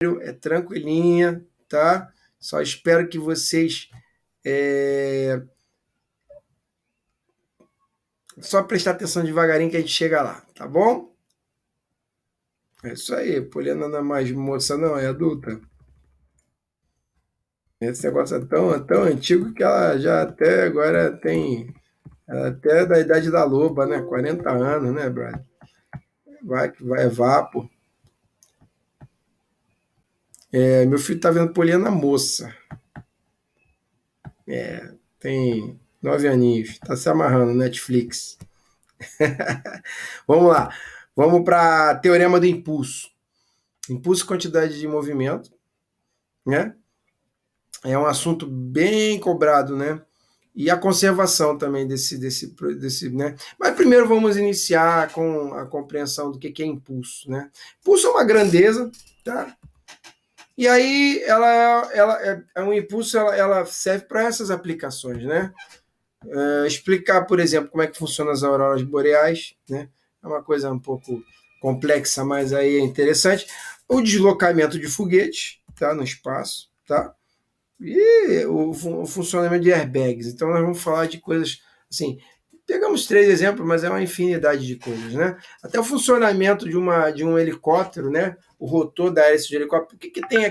é tranquilinha, tá? Só espero que vocês só prestar atenção devagarinho que a gente chega lá, tá bom? É isso aí, Poliana não é mais moça, não, é adulta. Esse negócio é tão antigo que ela já até agora tem, ela até da idade da loba, né? 40 anos, né, brother? Vai que vai, é vapo. Meu filho tá vendo Poliana moça. Tem 9 aninhos, tá se amarrando, Netflix. Vamos lá, vamos para teorema do impulso. Impulso e quantidade de movimento, né? É um assunto bem cobrado, né? E a conservação também desse, né? Mas primeiro vamos iniciar com a compreensão do que é impulso, né? Impulso é uma grandeza, tá? E aí ela é um impulso, ela serve para essas aplicações, né? Explicar, por exemplo, como é que funcionam as auroras boreais, né? É uma coisa um pouco complexa, mas aí é interessante. O deslocamento de foguetes, tá? No espaço, tá? E o funcionamento de airbags. Então, nós vamos falar de coisas assim. Pegamos 3 exemplos, mas é uma infinidade de coisas, né? Até o funcionamento de um helicóptero, né? O rotor da hélice de helicóptero. Por que tem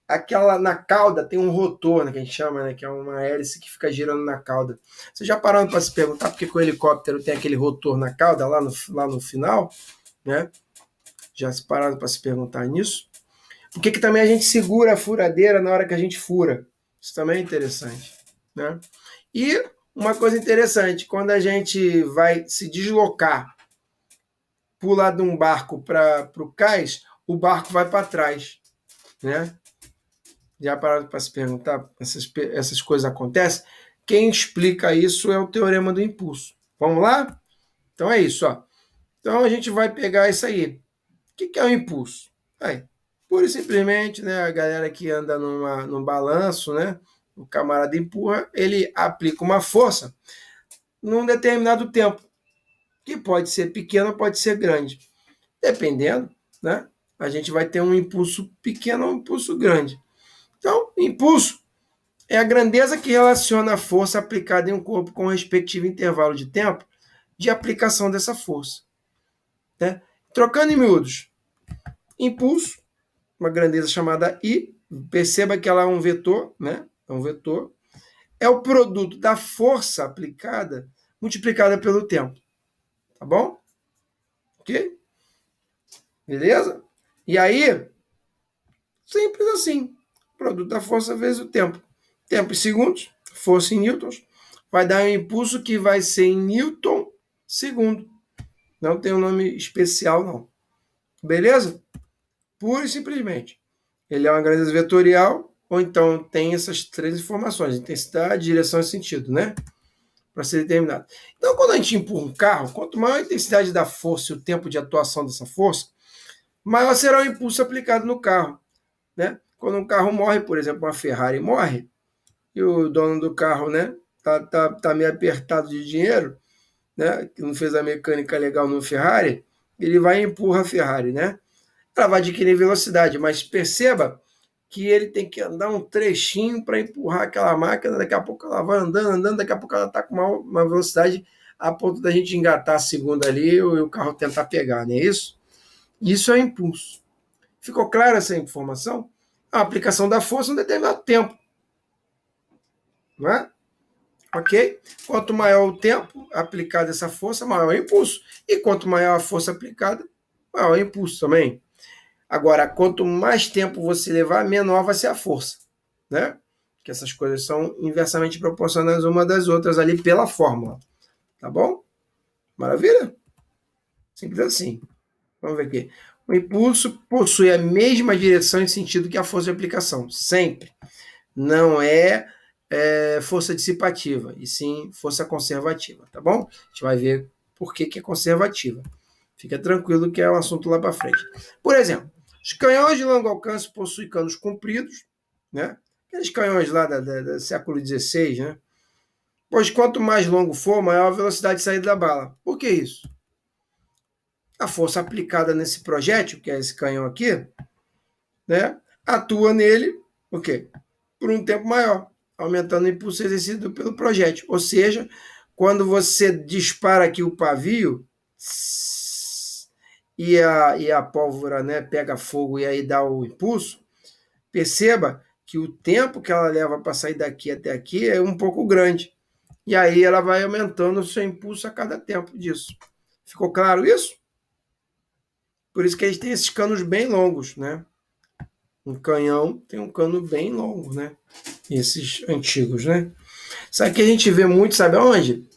aquela na cauda tem um rotor, né, que a gente chama, né? Que é uma hélice que fica girando na cauda. Você já parou para se perguntar por que o helicóptero tem aquele rotor na cauda, lá no final, né? Já se pararam para se perguntar nisso? Por que também a gente segura a furadeira na hora que a gente fura? Isso também é interessante, né? E uma coisa interessante, quando a gente vai se deslocar, pular de um barco para o cais, o barco vai para trás, né? Já pararam para se perguntar, essas coisas acontecem? Quem explica isso é o teorema do impulso. Vamos lá? Então é isso, ó. Então a gente vai pegar isso aí. O que é o impulso? Aí, pura e simplesmente, né, a galera que anda num balanço, né, o camarada empurra, ele aplica uma força num determinado tempo, que pode ser pequeno, pode ser grande. Dependendo, né, a gente vai ter um impulso pequeno ou um impulso grande. Então, impulso é a grandeza que relaciona a força aplicada em um corpo com o respectivo intervalo de tempo de aplicação dessa força, né? Trocando em miúdos, impulso, uma grandeza chamada I, perceba que ela é um vetor, né? É um vetor, é o produto da força aplicada multiplicada pelo tempo, tá bom? Ok? Beleza? E aí, simples assim, produto da força vezes o tempo. Tempo em segundos, força em newtons, vai dar um impulso que vai ser em newton segundo. Não tem um nome especial, não. Beleza? Pura e simplesmente. Ele é uma grandeza vetorial, ou então tem essas 3 informações: intensidade, direção e sentido, né? Para ser determinado. Então, quando a gente empurra um carro, quanto maior a intensidade da força e o tempo de atuação dessa força, maior será o impulso aplicado no carro, né? Quando um carro morre, por exemplo, uma Ferrari morre, e o dono do carro, né, tá meio apertado de dinheiro, né, que não fez a mecânica legal no Ferrari, ele vai e empurra a Ferrari, né? Ela vai adquirir velocidade, mas perceba que ele tem que andar um trechinho para empurrar aquela máquina, daqui a pouco ela vai andando, daqui a pouco ela está com uma velocidade a ponto da gente engatar a segunda ali e o carro tentar pegar, não é isso? Isso é impulso. Ficou clara essa informação? A aplicação da força em um determinado tempo, não é? Ok? Quanto maior o tempo aplicado essa força, maior o impulso. E quanto maior a força aplicada, maior o impulso também. Agora, quanto mais tempo você levar, menor vai ser a força, né? Que essas coisas são inversamente proporcionais uma das outras ali pela fórmula, tá bom? Maravilha? Simples assim. Vamos ver aqui. O impulso possui a mesma direção e sentido que a força de aplicação, sempre. Não é força dissipativa, e sim força conservativa, tá bom? A gente vai ver por que é conservativa. Fica tranquilo que é um assunto lá para frente. Por exemplo, os canhões de longo alcance possuem canos compridos, né? Aqueles canhões lá do século XVI, né? Pois quanto mais longo for, maior a velocidade de saída da bala. Por que isso? A força aplicada nesse projétil, que é esse canhão aqui, né, atua nele, o quê? Por um tempo maior, aumentando o impulso exercido pelo projétil. Ou seja, quando você dispara aqui o pavio e a pólvora, né, pega fogo e aí dá o impulso, perceba que o tempo que ela leva para sair daqui até aqui é um pouco grande. E aí ela vai aumentando o seu impulso a cada tempo disso. Ficou claro isso? Por isso que eles têm esses canos bem longos, né? Um canhão tem um cano bem longo, né? Esses antigos, né? Sabe que a gente vê muito, sabe aonde?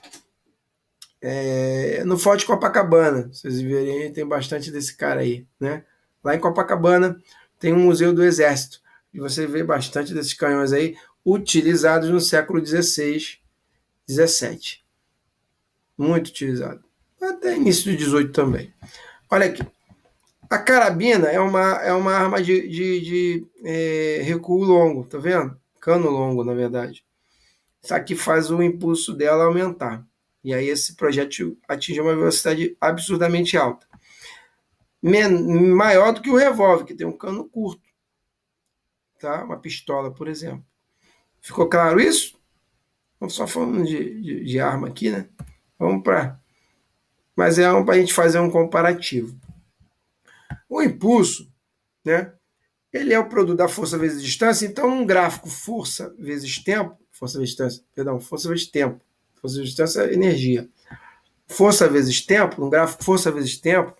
No Forte Copacabana. Vocês verem, tem bastante desse cara aí, né? Lá em Copacabana tem um museu do Exército. E você vê bastante desses canhões aí utilizados no século XVI, XVII. Muito utilizado. Até início do XVIII também. Olha aqui. A carabina é uma arma de recuo longo, tá vendo? Cano longo, na verdade. Isso aqui faz o impulso dela aumentar. E aí esse projétil atinge uma velocidade absurdamente alta. Maior do que o revólver, que tem um cano curto. Tá? Uma pistola, por exemplo. Ficou claro isso? Estamos só falando de arma aqui, né? Vamos para... Mas é para a gente fazer um comparativo. O impulso, né? Ele é o produto da força vezes distância, então num gráfico força vezes tempo, força vezes distância, perdão, força vezes tempo, força vezes distância é energia. Força vezes tempo, num gráfico força vezes tempo,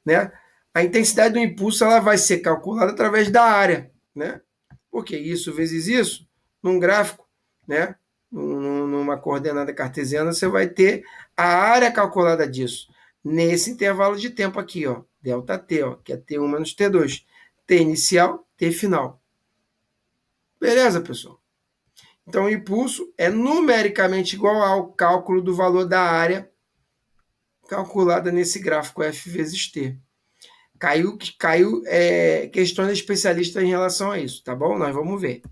né? A intensidade do impulso ela vai ser calculada através da área, né? Porque isso vezes isso, num gráfico, né? Numa coordenada cartesiana, você vai ter a área calculada disso, nesse intervalo de tempo aqui, ó, ΔT, ó, que é T1 menos T2. T inicial, T final. Beleza, pessoal? Então, o impulso é numericamente igual ao cálculo do valor da área calculada nesse gráfico F vezes T. Caiu questões especialistas em relação a isso, tá bom? Nós vamos ver.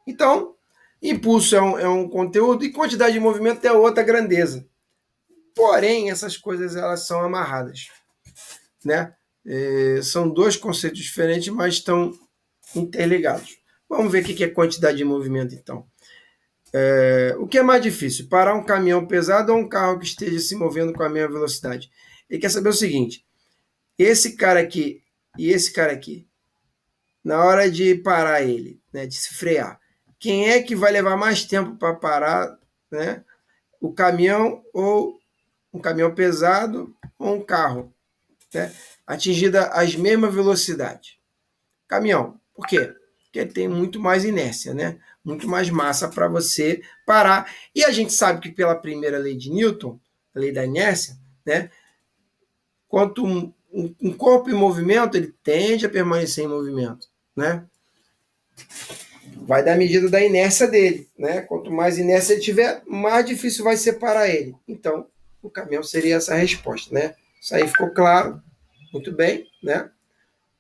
Então, impulso é um conteúdo e quantidade de movimento é outra grandeza. Porém, essas coisas elas são amarradas, né? São dois conceitos diferentes, mas estão interligados. Vamos ver o que é quantidade de movimento, então. O que é mais difícil? Parar um caminhão pesado ou um carro que esteja se movendo com a mesma velocidade? Ele quer saber o seguinte: esse cara aqui e esse cara aqui, na hora de parar ele, né, de se frear, quem é que vai levar mais tempo para parar, né? O caminhão ou um caminhão pesado ou um carro, né? Atingida as mesmas velocidades. Caminhão. Por quê? Porque ele tem muito mais inércia, né? Muito mais massa para você parar. E a gente sabe que pela primeira lei de Newton, a lei da inércia, né? Quanto um corpo em movimento, ele tende a permanecer em movimento, né? Vai dar medida da inércia dele, né? Quanto mais inércia ele tiver, mais difícil vai ser parar ele. Então, o caminhão seria essa resposta, né? Isso aí ficou claro, muito bem, né?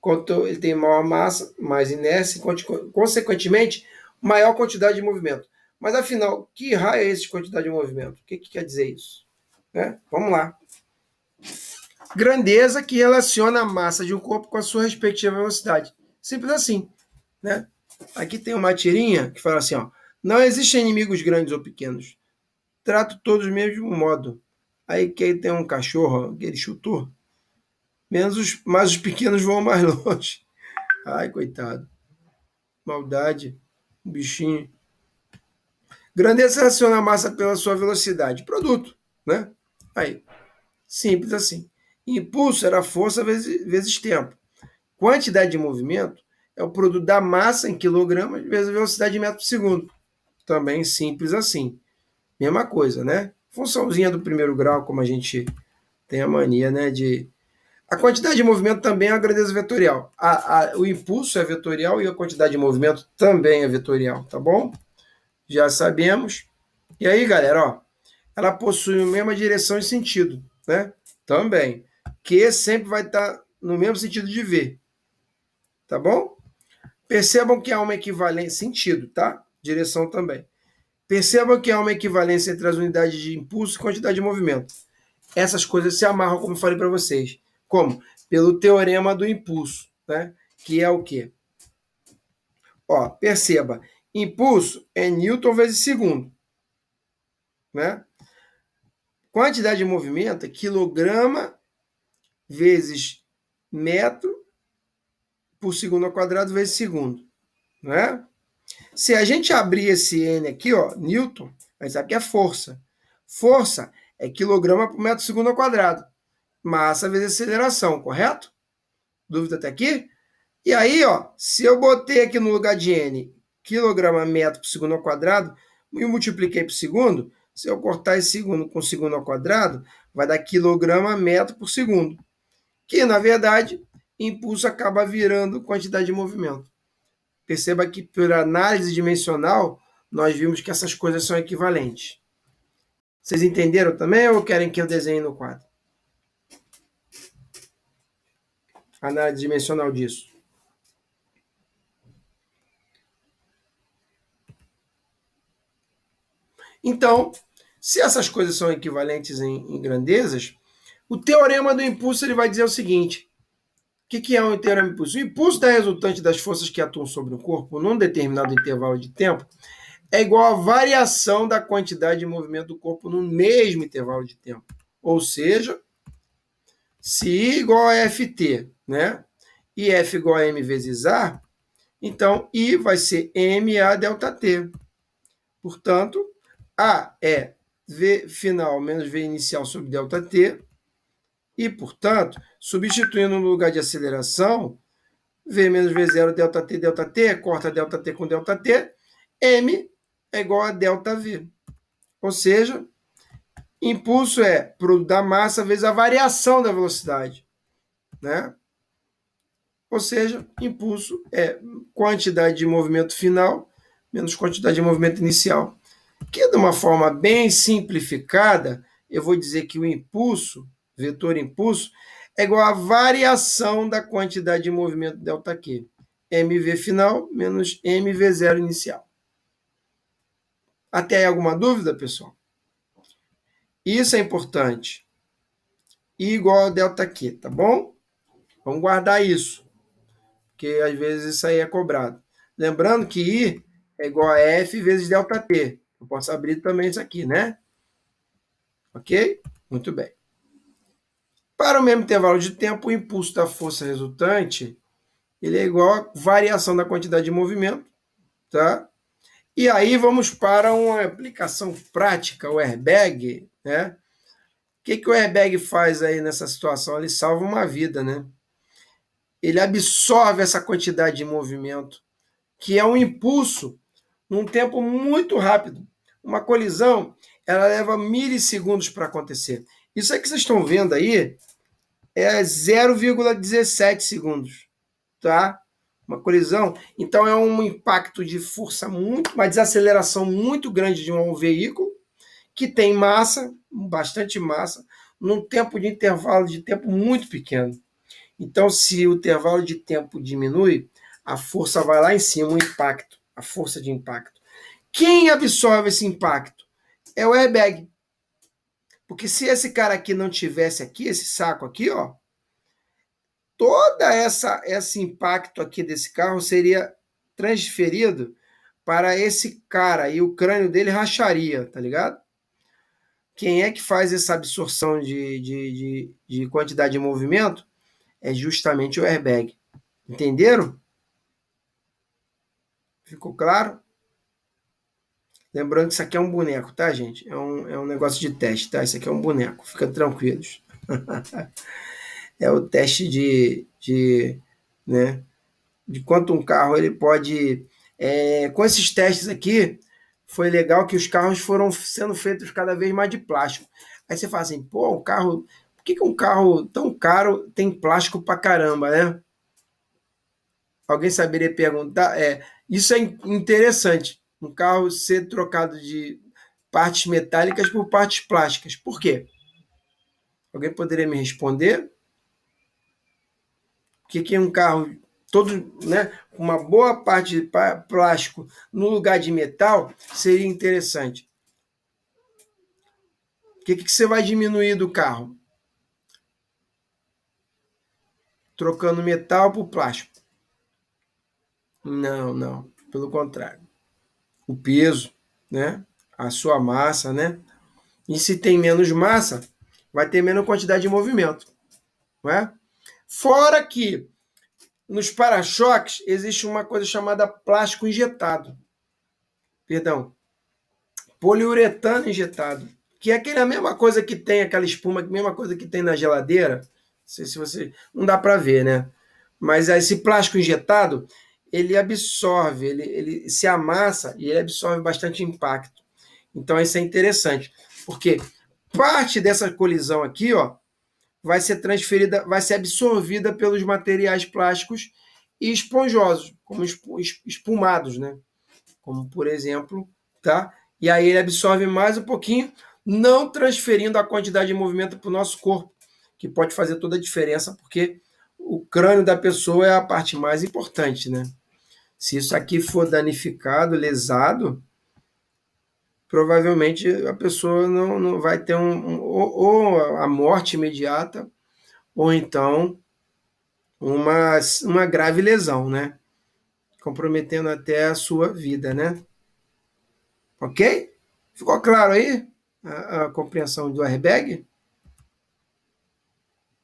Quanto ele tem maior massa, mais inércia, consequentemente, maior quantidade de movimento. Mas afinal, que raio é esse de quantidade de movimento? O que quer dizer isso? Né? Vamos lá. Grandeza que relaciona a massa de um corpo com a sua respectiva velocidade. Simples assim, né? Aqui tem uma tirinha que fala assim, ó: não existem inimigos grandes ou pequenos. Trato todos do mesmo modo. Aí que tem um cachorro, aquele chutou, mas os pequenos vão mais longe. Ai, coitado. Maldade. Bichinho. Grandeza relaciona a massa pela sua velocidade. Produto, né? Aí. Simples assim. Impulso era força vezes tempo. Quantidade de movimento é o produto da massa em quilogramas vezes a velocidade de metro por segundo. Também simples assim. Mesma coisa, né? Funçãozinha do primeiro grau, como a gente tem a mania, né? A quantidade de movimento também é uma grandeza vetorial. O impulso é vetorial e a quantidade de movimento também é vetorial, tá bom? Já sabemos. E aí, galera, ó, ela possui a mesma direção e sentido, né? Também. Q sempre vai estar no mesmo sentido de V, tá bom? Percebam que há uma equivalência, sentido, tá? Direção também. Percebam que há uma equivalência entre as unidades de impulso e quantidade de movimento. Essas coisas se amarram, como eu falei para vocês. Como? Pelo teorema do impulso, né? Que é o quê? Ó, perceba, impulso é Newton vezes segundo, né? Quantidade de movimento é quilograma vezes metro por segundo ao quadrado vezes segundo, né? Se a gente abrir esse N aqui, ó, Newton, a gente sabe que é força. Força é quilograma por metro segundo ao quadrado. Massa vezes aceleração, correto? Dúvida até aqui? E aí, ó, se eu botei aqui no lugar de N quilograma metro por segundo ao quadrado e multipliquei por segundo, se eu cortar esse segundo com segundo ao quadrado, vai dar quilograma metro por segundo. Que, na verdade, impulso acaba virando quantidade de movimento. Perceba que, por análise dimensional, nós vimos que essas coisas são equivalentes. Vocês entenderam também ou querem que eu desenhe no quadro? Análise dimensional disso. Então, se essas coisas são equivalentes em grandezas, o teorema do impulso ele vai dizer o seguinte: o que é um teorema do impulso? O impulso da resultante das forças que atuam sobre o corpo num determinado intervalo de tempo é igual à variação da quantidade de movimento do corpo no mesmo intervalo de tempo. Ou seja, se I igual a FT, né? E F igual a M vezes A, então I vai ser MA delta T. Portanto, A é V final menos V inicial sobre delta T. E, portanto, substituindo no lugar de aceleração, V menos V0 delta T, corta delta T com delta T, M é igual a delta V. Ou seja, impulso é produto da massa vezes a variação da velocidade, né? Ou seja, impulso é quantidade de movimento final menos quantidade de movimento inicial. Que, de uma forma bem simplificada, eu vou dizer que o impulso, vetor impulso, é igual à variação da quantidade de movimento ΔQ. mv final menos mv0 inicial. Até aí alguma dúvida, pessoal? Isso é importante. I igual a ΔQ, tá bom? Vamos guardar isso, porque às vezes isso aí é cobrado. Lembrando que I é igual a F vezes ΔT. Eu posso abrir também isso aqui, né? Ok? Muito bem. Para o mesmo intervalo de tempo, o impulso da força resultante ele é igual à variação da quantidade de movimento, tá? E aí vamos para uma aplicação prática, o airbag, né? O que o airbag faz aí nessa situação? Ele salva uma vida, né? Ele absorve essa quantidade de movimento, que é um impulso num tempo muito rápido. Uma colisão, ela leva milissegundos para acontecer. Isso aí que vocês estão vendo aí é 0,17 segundos, tá? Uma colisão. Então é um impacto de força uma desaceleração muito grande de um veículo que tem massa, bastante massa, num tempo de intervalo de tempo muito pequeno. Então, se o intervalo de tempo diminui, a força vai lá em cima, o impacto, a força de impacto. Quem absorve esse impacto? É o airbag. Porque se esse cara aqui não tivesse aqui, esse saco aqui, ó, toda esse impacto aqui desse carro seria transferido para esse cara e o crânio dele racharia, tá ligado? Quem é que faz essa absorção de quantidade de movimento? É justamente o airbag. Entenderam? Ficou claro? Lembrando que isso aqui é um boneco, tá, gente? É um negócio de teste, tá? Isso aqui é um boneco, fica tranquilos. É o teste né, de quanto um carro ele pode... com esses testes aqui, foi legal que os carros foram sendo feitos cada vez mais de plástico. Aí você fala assim, pô, um carro... Por que um carro tão caro tem plástico pra caramba, né? Alguém saberia perguntar? Isso é interessante. Um carro ser trocado de partes metálicas por partes plásticas. Por quê? Alguém poderia me responder? O que é um carro todo, né, com uma boa parte de plástico no lugar de metal seria interessante? O que você vai diminuir do carro? trocando metal por plástico. Não, não. Pelo contrário. O peso, né? A sua massa, né? E se tem menos massa, vai ter menos quantidade de movimento, não é? Fora que nos para-choques existe uma coisa chamada plástico injetado. Perdão, poliuretano injetado, que é aquela mesma coisa que tem aquela espuma, a mesma coisa que tem na geladeira. Não sei se você não dá para ver, né? Mas esse plástico injetado, ele absorve, ele se amassa e ele absorve bastante impacto. Então isso é interessante, porque parte dessa colisão aqui, ó, vai ser transferida, vai ser absorvida pelos materiais plásticos e esponjosos, como espumados, né? Como por exemplo, tá? E aí ele absorve mais um pouquinho, não transferindo a quantidade de movimento para o nosso corpo, que pode fazer toda a diferença, porque o crânio da pessoa é a parte mais importante, né? Se isso aqui for danificado, lesado, provavelmente a pessoa não vai ter ou a morte imediata, ou então uma grave lesão, né? Comprometendo até a sua vida, né? Ok? Ficou claro aí a compreensão do airbag?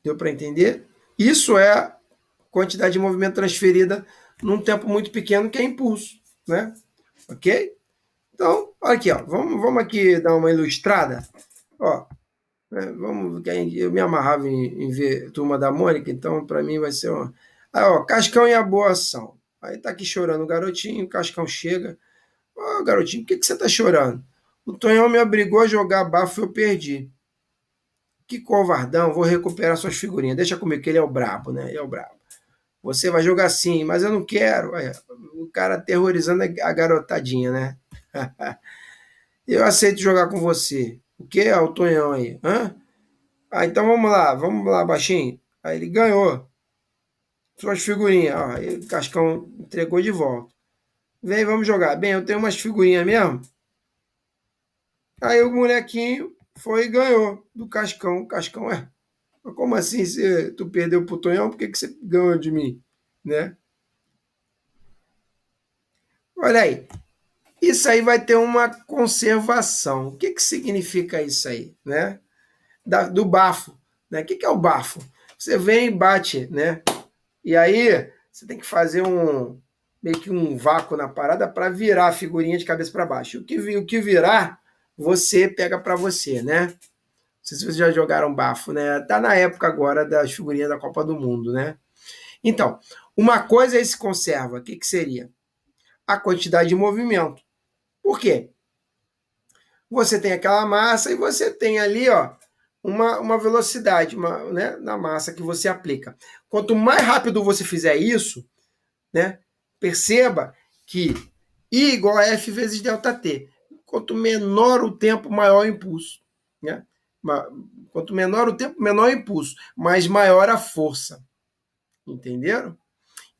Deu para entender? Isso é a quantidade de movimento transferida num tempo muito pequeno, que é impulso, né? Ok? Então, olha aqui, ó. Vamos aqui dar uma ilustrada. Ó, vamos, eu me amarrava em ver Turma da Mônica, então para mim vai ser uma. Aí, ó, Cascão e a boa ação. Aí tá aqui chorando o garotinho, o Cascão chega. Ó, garotinho, por que você tá chorando? O Tonhão me obrigou a jogar bafo e eu perdi. Que covardão, vou recuperar suas figurinhas. Deixa comigo, que ele é o brabo, né? Ele é o brabo. Você vai jogar sim, mas eu não quero. Aí, o cara aterrorizando a garotadinha, né? Eu aceito jogar com você. O que é o Tonhão aí? Hã? Ah, então vamos lá, baixinho. Aí ele ganhou. Suas figurinhas. Ó, aí o Cascão entregou de volta. Vem, vamos jogar. Bem, eu tenho umas figurinhas mesmo. Aí o molequinho foi e ganhou do Cascão. O Cascão, mas como assim tu perdeu pro Tonhão? Por que você ganhou de mim? Né? Olha aí. Isso aí vai ter uma conservação. O que significa isso aí? Né? Do bafo. Né? O que é o bafo? Você vem e bate, né? E aí você tem que fazer meio que um vácuo na parada para virar a figurinha de cabeça para baixo. O que virar, você pega para você, né? Não sei se vocês já jogaram bafo, né? Tá na época agora das figurinhas da Copa do Mundo, né? Então, uma coisa aí se conserva. O que seria? A quantidade de movimento. Por quê? Você tem aquela massa e você tem ali, ó, uma velocidade né, na massa que você aplica. Quanto mais rápido você fizer isso, né, perceba que I igual a F vezes ΔT. Quanto menor o tempo, maior o impulso. Né? Quanto menor o tempo, menor o impulso, mas maior a força. Entenderam?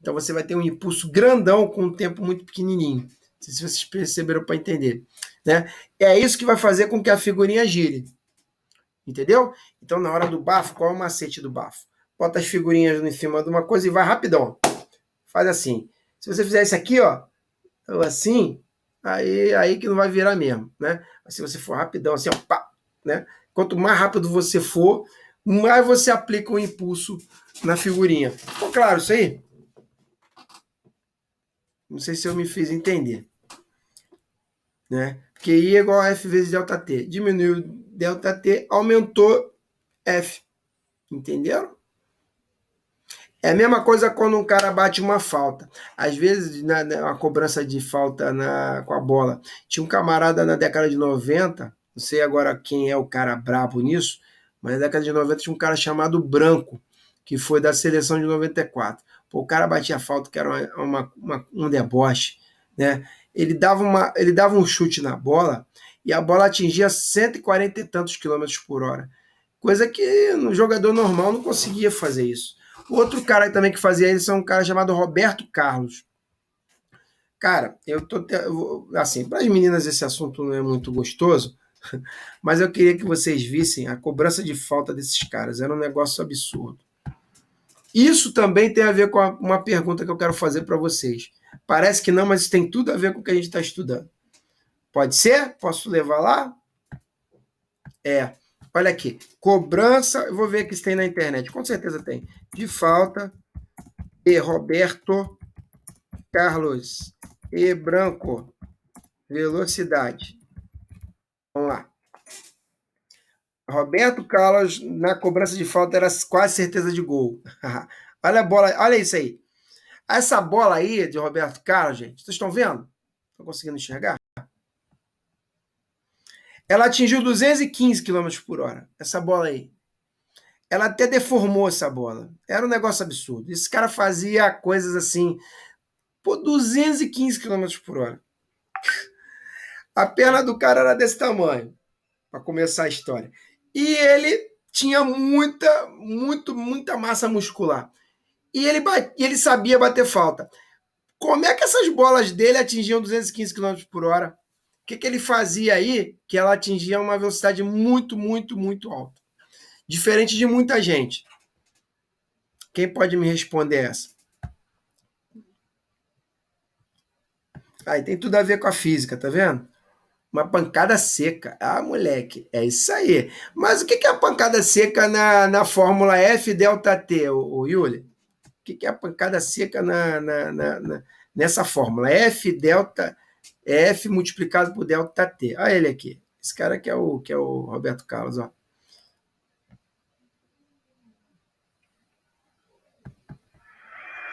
Então você vai ter um impulso grandão com um tempo muito pequenininho. Não sei se vocês perceberam para entender. Né? É isso que vai fazer com que a figurinha gire. Entendeu? Então, na hora do bafo, qual é o macete do bafo? Bota as figurinhas em cima de uma coisa e vai rapidão. Faz assim. Se você fizer isso aqui, ó, assim, aí que não vai virar mesmo, né? Mas se você for rapidão, assim, ó, pá, né? Quanto mais rápido você for, mais você aplica o impulso na figurinha. Ficou claro isso aí? Não sei se eu me fiz entender. Né? Porque I é igual a F vezes ΔT. Diminuiu ΔT, aumentou F. Entenderam? É a mesma coisa quando um cara bate uma falta. Às vezes, uma cobrança de falta com a bola. Tinha um camarada na década de 90, não sei agora quem é o cara brabo nisso, mas na década de 90 tinha um cara chamado Branco, que foi da seleção de 94. Pô, o cara batia falta, que era um deboche. Né? Ele dava um chute na bola e a bola atingia 140 e tantos quilômetros por hora. Coisa que no jogador normal não conseguia fazer isso. Outro cara também que fazia isso é um cara chamado Roberto Carlos. Cara, assim, para as meninas esse assunto não é muito gostoso, mas eu queria que vocês vissem a cobrança de falta desses caras. Era um negócio absurdo. Isso também tem a ver com uma pergunta que eu quero fazer para vocês. Parece que não, mas isso tem tudo a ver com o que a gente está estudando. Pode ser? Posso levar lá? Olha aqui. Cobrança, eu vou ver que se tem na internet. Com certeza tem. De falta de Roberto Carlos e Branco. Velocidade. Vamos lá. Roberto Carlos, na cobrança de falta, era quase certeza de gol. Olha a bola, olha isso aí. Essa bola aí de Roberto Carlos, gente, vocês estão vendo? Estão conseguindo enxergar? Ela atingiu 215 km por hora, essa bola aí. Ela até deformou essa bola. Era um negócio absurdo. Esse cara fazia coisas assim, por 215 km por hora. A perna do cara era desse tamanho, para começar a história. E ele tinha muita massa muscular. E ele sabia bater falta. Como é que essas bolas dele atingiam 215 km por hora? O que ele fazia aí que ela atingia uma velocidade muito alta? Diferente de muita gente. Quem pode me responder essa? Aí tem tudo a ver com a física, tá vendo? Uma pancada seca. Ah, moleque, é isso aí. Mas o que é a pancada seca na fórmula F delta T, o Yuli? O que é a pancada seca nessa fórmula? F multiplicado por delta T. Olha ele aqui. Esse cara que é o Roberto Carlos, ó.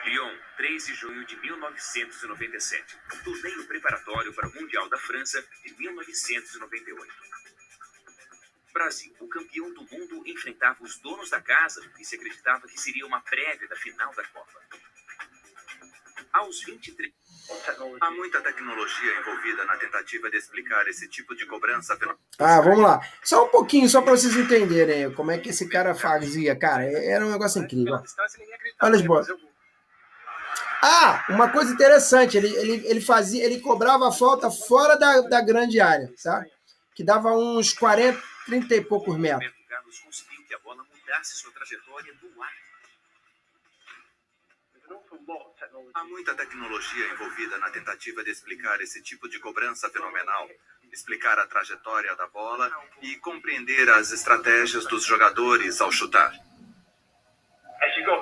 Lyon, 3 de junho de 1997. Torneio preparatório para o Mundial da França de 1998. Brasil, o campeão do mundo, enfrentava os donos da casa e se acreditava que seria uma prévia da final da Copa. Aos 23... Há muita tecnologia envolvida na tentativa de explicar esse tipo de cobrança. Vamos lá. Só um pouquinho, só para vocês entenderem como é que esse cara fazia. Cara, era um negócio incrível. Ó. Olha as bolas. Uma coisa interessante, ele cobrava a falta fora da grande área, tá? Que dava uns 40, 30 e poucos metros. Carlos conseguiu que a bola mudasse sua trajetória do ar. Há muita tecnologia envolvida na tentativa de explicar esse tipo de cobrança fenomenal, explicar a trajetória da bola e compreender as estratégias dos jogadores ao chutar.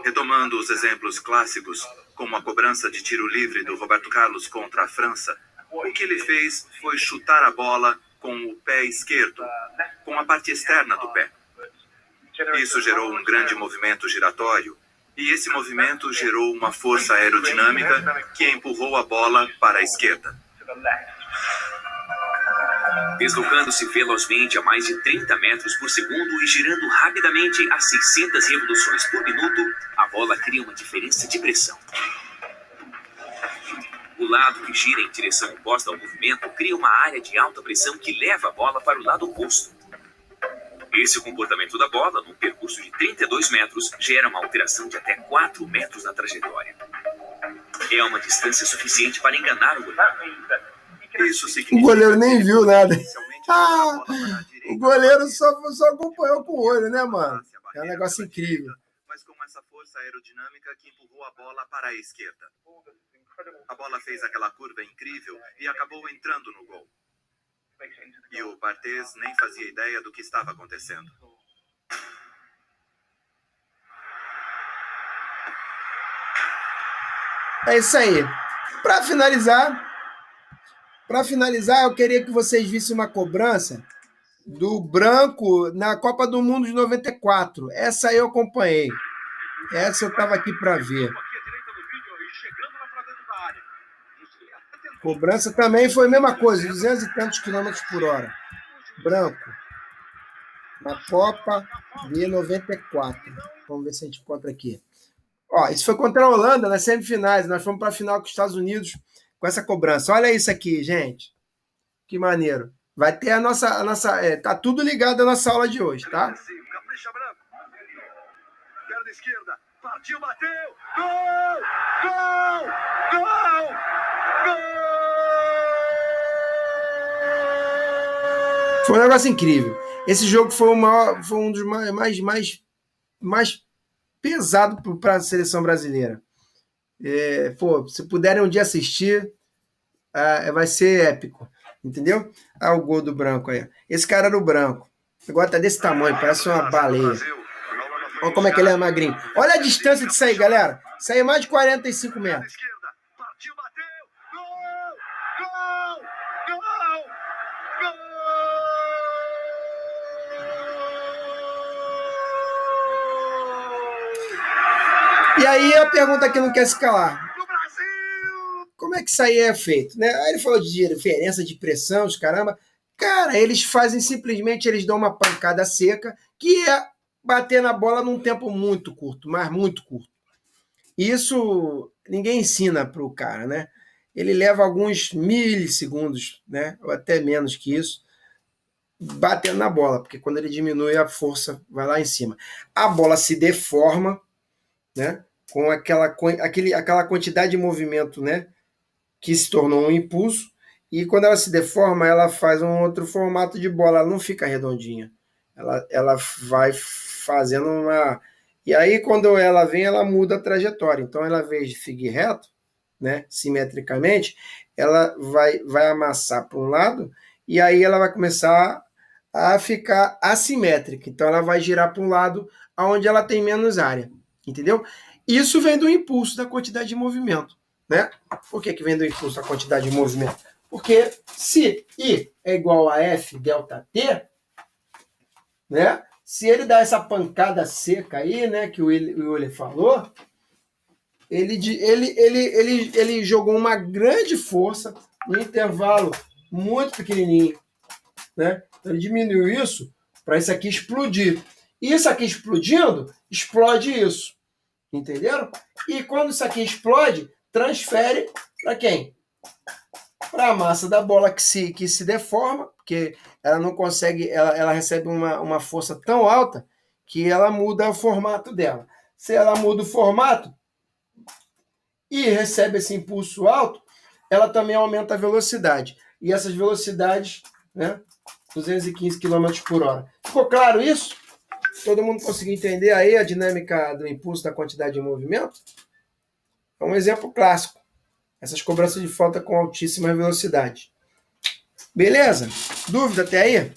Retomando os exemplos clássicos, como a cobrança de tiro livre do Roberto Carlos contra a França, o que ele fez foi chutar a bola com o pé esquerdo, com a parte externa do pé. Isso gerou um grande movimento giratório, e esse movimento gerou uma força aerodinâmica que empurrou a bola para a esquerda. Deslocando-se velozmente a mais de 30 metros por segundo e girando rapidamente a 600 revoluções por minuto, a bola cria uma diferença de pressão. O lado que gira em direção oposta ao movimento cria uma área de alta pressão que leva a bola para o lado oposto. Esse comportamento da bola, num percurso de 32 metros, gera uma alteração de até 4 metros na trajetória. É uma distância suficiente para enganar o goleiro. Isso significa o goleiro nem viu nada. O goleiro só acompanhou com o olho, né, mano? É um negócio incrível. Mas com essa força aerodinâmica que empurrou a bola para a esquerda. A bola fez aquela curva incrível e acabou entrando no gol. E o Barthez nem fazia ideia do que estava acontecendo. É isso aí. Para finalizar, eu queria que vocês vissem uma cobrança do Branco na Copa do Mundo de 94. Essa eu acompanhei. Essa eu estava aqui para ver. Cobrança também foi a mesma coisa, 200 e tantos quilômetros por hora. Branco. Na Copa de 94. Vamos ver se a gente encontra aqui. Isso foi contra a Holanda nas semifinais. Nós fomos para a final com os Estados Unidos com essa cobrança. Olha isso aqui, gente. Que maneiro. Vai ter a nossa tá tudo ligado à nossa aula de hoje, tá? Capricha, Branco. Perna esquerda. Partiu, bateu. Gol! Gol! Gol! Gol! Foi um negócio incrível. Esse jogo foi um dos mais pesado para a seleção brasileira. Se puderem um dia assistir, vai ser épico, entendeu? O gol do Branco aí. Esse cara era o Branco. Agora tá desse tamanho, parece uma baleia. Olha como é que ele é magrinho. Olha a distância disso aí, galera. Isso aí é mais de 45 metros. E aí a pergunta que não quer se calar. Como é que isso aí é feito? Né? Aí ele falou de diferença de pressão, os caramba. Cara, eles fazem simplesmente, eles dão uma pancada seca, que é bater na bola num tempo muito curto, mas muito curto. Isso ninguém ensina para o cara, né? Ele leva alguns milissegundos, né? Ou até menos que isso, batendo na bola, porque quando ele diminui a força vai lá em cima. A bola se deforma, né? Com aquela quantidade de movimento, né? Que se tornou um impulso, e quando ela se deforma, ela faz um outro formato de bola, ela não fica redondinha. Ela vai fazendo uma... E aí, quando ela vem, ela muda a trajetória. Então, ela, ao invés de seguir reto, né, simetricamente, ela vai amassar para um lado, e aí ela vai começar a ficar assimétrica. Então, ela vai girar para um lado onde ela tem menos área. Entendeu? Isso vem do impulso da quantidade de movimento. Né? Por que vem do impulso da quantidade de movimento? Porque se I é igual a F delta T, né? Se ele dá essa pancada seca aí, né, que o Euler falou, ele jogou uma grande força no intervalo muito pequenininho, né? Então ele diminuiu isso para isso aqui explodir. E isso aqui explodindo, explode isso. Entenderam? E quando isso aqui explode, transfere para quem? Para a massa da bola que se deforma, porque ela não consegue, ela recebe uma força tão alta que ela muda o formato dela. Se ela muda o formato e recebe esse impulso alto, ela também aumenta a velocidade. E essas velocidades, né, 215 km por hora. Ficou claro isso? Todo mundo conseguiu entender aí a dinâmica do impulso da quantidade de movimento? É um exemplo clássico. Essas cobranças de falta com altíssima velocidade. Beleza? Dúvida até aí?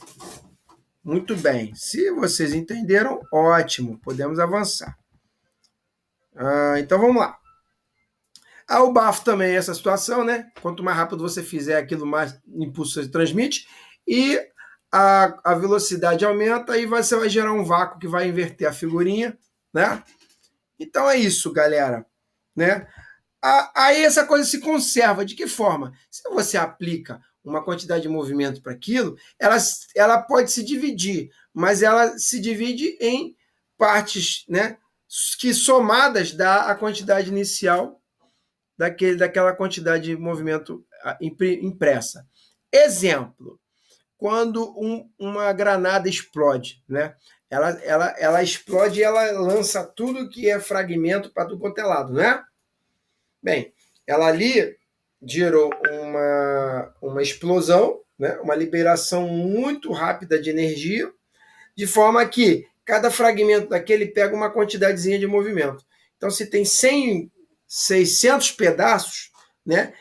Muito bem. Se vocês entenderam, ótimo. Podemos avançar. Então vamos lá. O bafo também é essa situação, né? Quanto mais rápido você fizer aquilo, mais impulso você transmite. E a velocidade aumenta e você vai gerar um vácuo que vai inverter a figurinha, né? Então é isso, galera. Né? Aí essa coisa se conserva. De que forma? Se você aplica uma quantidade de movimento para aquilo, ela pode se dividir, mas ela se divide em partes, né, que somadas dá a quantidade inicial daquela quantidade de movimento impressa. Exemplo, quando uma granada explode, né? Ela explode e ela lança tudo que é fragmento para tudo quanto é lado, né? Bem, ela ali gerou uma explosão, né? Uma liberação muito rápida de energia, de forma que cada fragmento daquele pega uma quantidadezinha de movimento. Então, se tem 600 pedaços, né?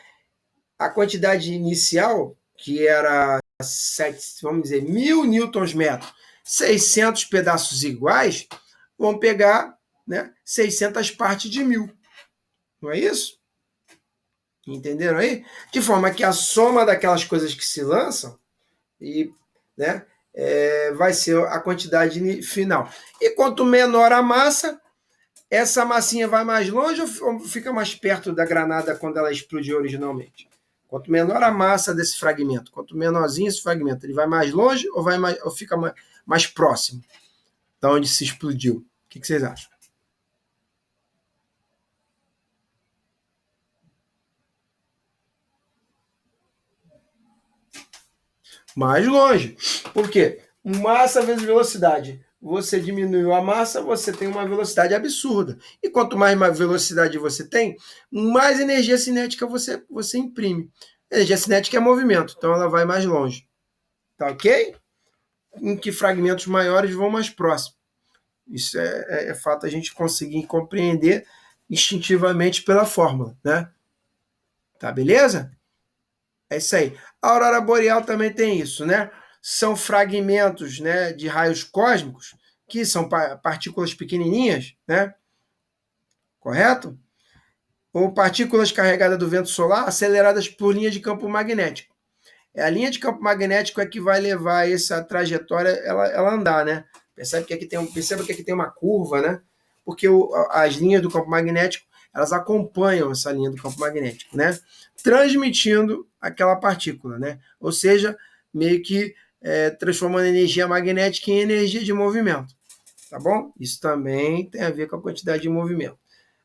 A quantidade inicial, que era, vamos dizer, 1.000 newtons-metros, 600 pedaços iguais, vão pegar, né, 600 partes de 1.000. Não é isso? Entenderam aí? De forma que a soma daquelas coisas que se lançam né, vai ser a quantidade final. E quanto menor a massa, essa massinha vai mais longe ou fica mais perto da granada quando ela explodiu originalmente? Quanto menor a massa desse fragmento, quanto menorzinho esse fragmento, ele vai mais longe ou fica mais próximo da onde se explodiu? O que vocês acham? Mais longe. Por quê? Massa vezes velocidade. Você diminuiu a massa, você tem uma velocidade absurda. E quanto mais velocidade você tem, mais energia cinética você imprime. Energia cinética é movimento, então ela vai mais longe. Tá ok? Em que fragmentos maiores vão mais próximo. Isso é fato a gente conseguir compreender instintivamente pela fórmula, né? Tá, beleza? É isso aí. A aurora boreal também tem isso, né? São fragmentos, né, de raios cósmicos, que são partículas pequenininhas, né? Correto? Ou partículas carregadas do vento solar aceleradas por linha de campo magnético. A linha de campo magnético é que vai levar essa trajetória ela andar, né? Perceba que aqui tem uma curva, né? Porque as linhas do campo magnético elas acompanham essa linha do campo magnético, né? Transmitindo aquela partícula, né? Ou seja, meio que transformando a energia magnética em energia de movimento, tá bom? Isso também tem a ver com a quantidade de movimento.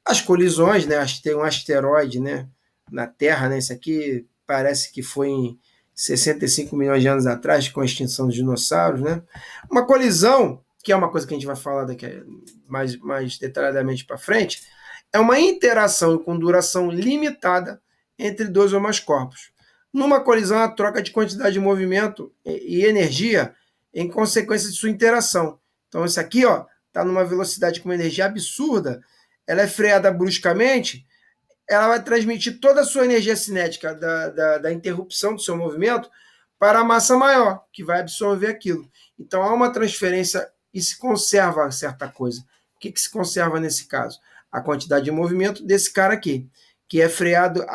As colisões, né? Tem um asteroide, né? Na Terra, né? Isso aqui parece que foi em 65 milhões de anos atrás, com a extinção dos dinossauros, né? Uma colisão, que é uma coisa que a gente vai falar daqui mais detalhadamente para frente, é uma interação com duração limitada entre dois ou mais corpos. Numa colisão, a troca de quantidade de movimento e energia em consequência de sua interação. Então, isso aqui está numa velocidade com uma energia absurda, ela é freada bruscamente, ela vai transmitir toda a sua energia cinética da interrupção do seu movimento para a massa maior, que vai absorver aquilo. Então, há uma transferência e se conserva certa coisa. O que se conserva nesse caso? A quantidade de movimento desse cara aqui, que é freado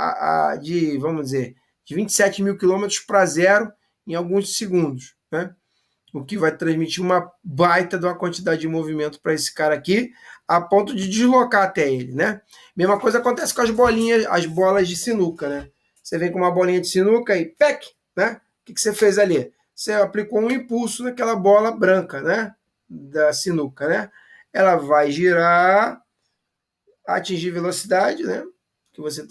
de, vamos dizer, de 27 mil quilômetros para zero em alguns segundos, né? O que vai transmitir uma baita de uma quantidade de movimento para esse cara aqui, a ponto de deslocar até ele, né? Mesma coisa acontece com as bolinhas, as bolas de sinuca, né? Você vem com uma bolinha de sinuca e pec, né? O que você fez ali? Você aplicou um impulso naquela bola branca, né? Da sinuca, né? Ela vai girar, atingir velocidade, né? Que você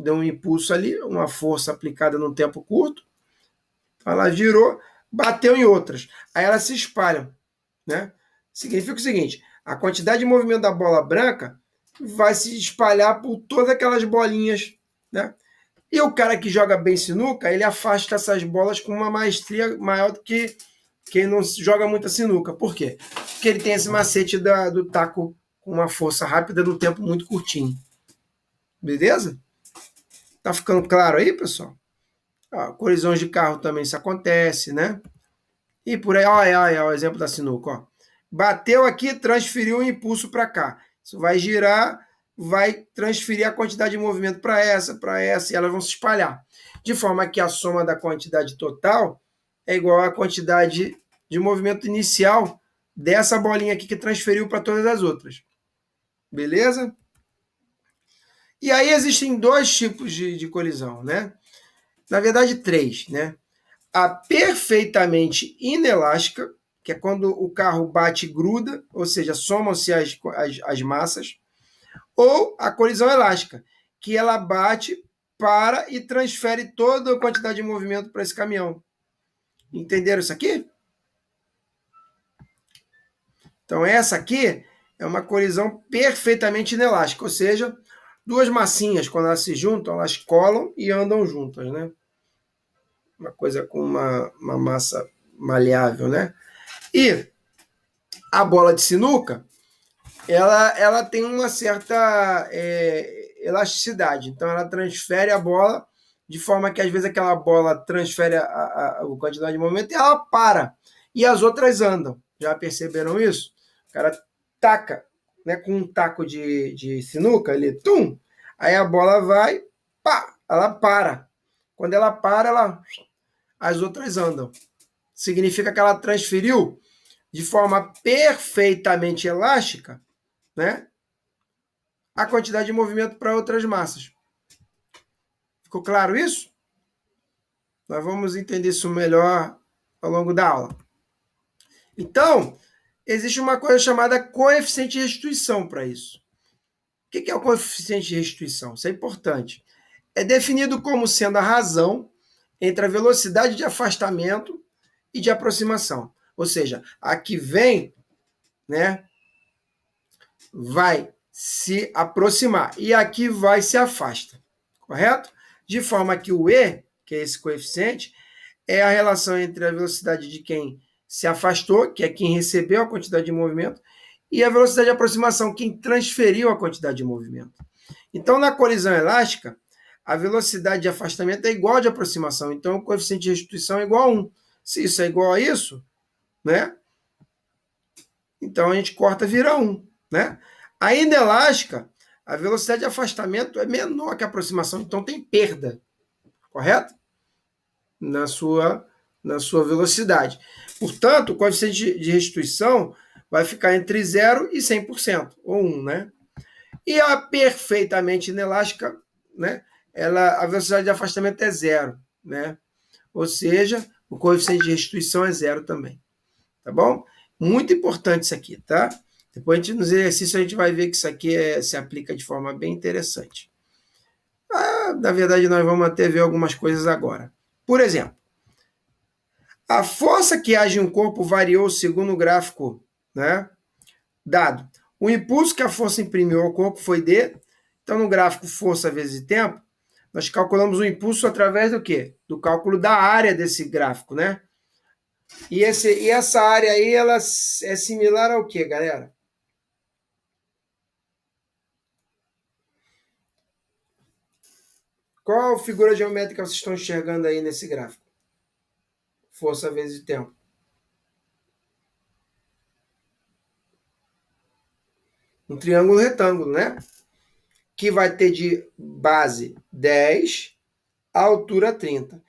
deu um impulso ali, uma força aplicada num tempo curto. Ela girou, bateu em outras. Aí elas se espalham, né? Significa o seguinte, a quantidade de movimento da bola branca vai se espalhar por todas aquelas bolinhas, né? E o cara que joga bem sinuca, ele afasta essas bolas com uma maestria maior do que quem não joga muita sinuca. Por quê? Porque ele tem esse macete do taco com uma força rápida num tempo muito curtinho. Beleza? Tá ficando claro aí, pessoal? Colisões de carro também isso acontece, né? E por aí, olha o exemplo da sinuca, ó. Bateu aqui, transferiu o impulso para cá. Isso vai girar, vai transferir a quantidade de movimento para essa, e elas vão se espalhar. De forma que a soma da quantidade total é igual à quantidade de movimento inicial dessa bolinha aqui que transferiu para todas as outras. Beleza? E aí existem dois tipos de colisão, né? Na verdade, três, né? A perfeitamente inelástica, que é quando o carro bate e gruda, ou seja, somam-se as massas, ou a colisão elástica, que ela bate, para e transfere toda a quantidade de movimento para esse caminhão. Entenderam isso aqui? Então, essa aqui é uma colisão perfeitamente inelástica, ou seja, duas massinhas, quando elas se juntam, elas colam e andam juntas, né? Uma coisa com uma massa maleável, né? E a bola de sinuca, ela tem uma certa elasticidade. Então, ela transfere a bola de forma que, às vezes, aquela bola transfere a quantidade de movimento e ela para. E as outras andam. Já perceberam isso? O cara taca, né, com um taco de sinuca, ele, tum, aí a bola vai, pá, ela para. Quando ela para, as outras andam. Significa que ela transferiu de forma perfeitamente elástica, né, a quantidade de movimento para outras massas. Ficou claro isso? Nós vamos entender isso melhor ao longo da aula. Então, existe uma coisa chamada coeficiente de restituição para isso. O que é o coeficiente de restituição? Isso é importante. É definido como sendo a razão entre a velocidade de afastamento e de aproximação. Ou seja, a que vem, né, vai se aproximar e aqui vai se afasta, correto? De forma que o E, que é esse coeficiente, é a relação entre a velocidade de quem se afastou, que é quem recebeu a quantidade de movimento, e a velocidade de aproximação, quem transferiu a quantidade de movimento. Então, na colisão elástica, a velocidade de afastamento é igual a de aproximação, então o coeficiente de restituição é igual a 1. Se isso é igual a isso, né? Então a gente corta, vira 1, né? A inelástica, a velocidade de afastamento é menor que a aproximação, então tem perda, correto? Na sua velocidade. Portanto, o coeficiente de restituição vai ficar entre 0 e 100%, ou 1, né? E a perfeitamente inelástica, né? A velocidade de afastamento é 0, né? Ou seja, o coeficiente de restituição é 0 também, tá bom? Muito importante isso aqui, tá? Depois nos exercícios a gente vai ver que isso aqui se aplica de forma bem interessante. Na verdade, nós vamos até ver algumas coisas agora. Por exemplo, a força que age em um corpo variou segundo o gráfico, né, dado. O impulso que a força imprimiu ao corpo foi D. Então, no gráfico força vezes tempo, nós calculamos o impulso através do quê? Do cálculo da área desse gráfico, né? E essa área aí, ela é similar ao quê, galera? Qual figura geométrica vocês estão enxergando aí nesse gráfico? Força vezes tempo. Um triângulo retângulo, né? Que vai ter de base 10, a altura 30.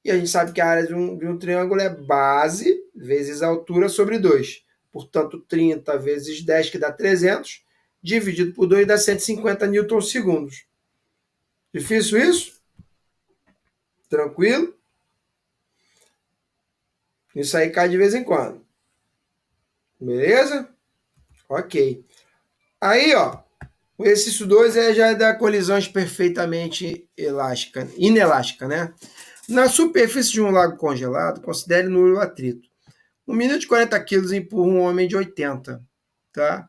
E a gente sabe que a área de um triângulo é base vezes a altura sobre 2. Portanto, 30 vezes 10, que dá 300, dividido por 2 dá 150 newtons-segundos. Difícil isso? Tranquilo? Isso aí cai de vez em quando. Beleza? Ok. Aí, ó, o exercício 2 já é da colisões perfeitamente inelástica, né? Na superfície de um lago congelado, considere nulo o atrito. Um menino de 40 quilos empurra um homem de 80, tá?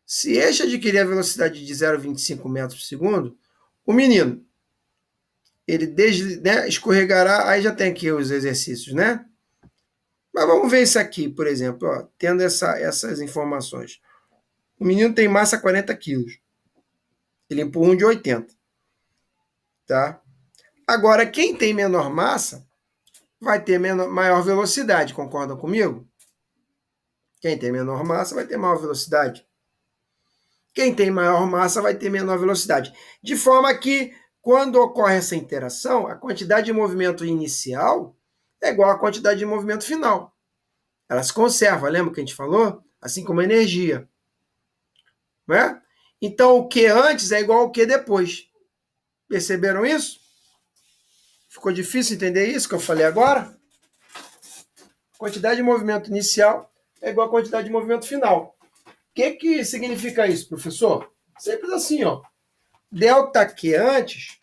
Se este adquirir a velocidade de 0,25 metros por segundo, o menino, ele escorregará, aí já tem aqui os exercícios, né? Mas vamos ver isso aqui, por exemplo, ó, tendo essas informações. O menino tem massa 40 quilos. Ele empurra um de 80, tá? Agora, quem tem menor massa vai ter maior velocidade, concordam comigo? Quem tem menor massa vai ter maior velocidade. Quem tem maior massa vai ter menor velocidade. De forma que, quando ocorre essa interação, a quantidade de movimento inicial é igual à quantidade de movimento final. Ela se conserva, lembra que a gente falou? Assim como a energia. Né? Então, o que antes é igual ao que depois. Perceberam isso? Ficou difícil entender isso que eu falei agora? Quantidade de movimento inicial é igual à quantidade de movimento final. O que significa isso, professor? Simples assim, ó. Delta Q antes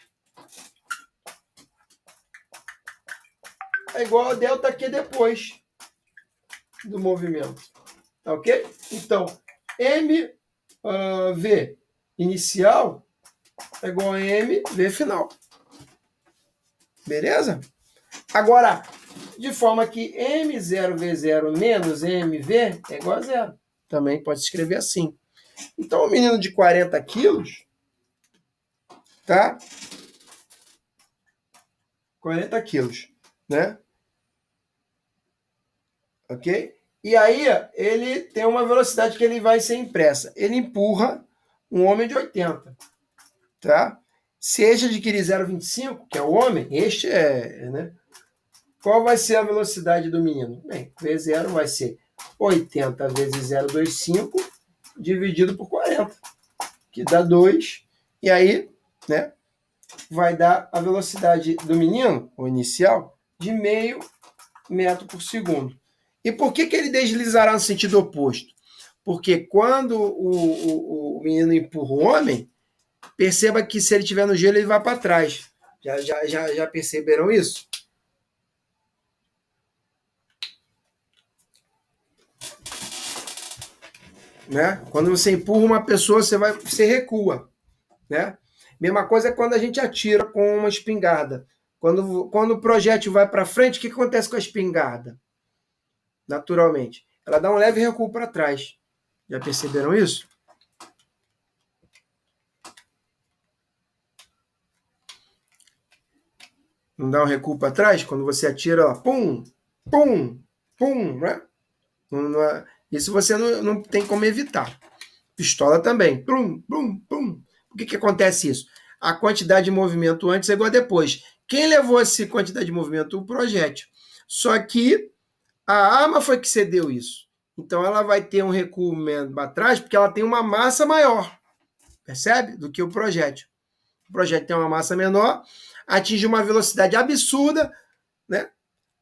é igual a delta Q depois do movimento. Tá ok? Então, mv inicial é igual a mv final. Beleza? Agora, de forma que m0v0 menos mv é igual a 0. Também pode escrever assim. Então, o menino de 40 quilos, tá? 40 quilos, né? Ok? E aí, ele tem uma velocidade que ele vai ser impressa. Ele empurra um homem de 80, tá? Se este adquirir 0,25, que é o homem, este né? Qual vai ser a velocidade do menino? Bem, V0 vai ser 80 vezes 0,25 dividido por 40, que dá 2. E aí, né, vai dar a velocidade do menino, o inicial, de meio metro por segundo. E por que ele deslizará no sentido oposto? Porque quando o menino empurra o homem, perceba que se ele estiver no gelo, ele vai para trás. Já perceberam isso? Né? Quando você empurra uma pessoa, você recua. Né? Mesma coisa é quando a gente atira com uma espingarda. Quando o projétil vai para frente, o que acontece com a espingarda? Naturalmente. Ela dá um leve recuo para trás. Já perceberam isso? Não dá um recuo para trás? Quando você atira, ó, pum, pum, pum, né? Isso você não tem como evitar. Pistola também. Plum, plum, plum. Por que acontece isso? A quantidade de movimento antes é igual a depois. Quem levou essa quantidade de movimento? O projétil. Só que a arma foi que cedeu isso. Então ela vai ter um recuo para trás porque ela tem uma massa maior, percebe? Do que o projétil. O projétil tem uma massa menor, atinge uma velocidade absurda, né?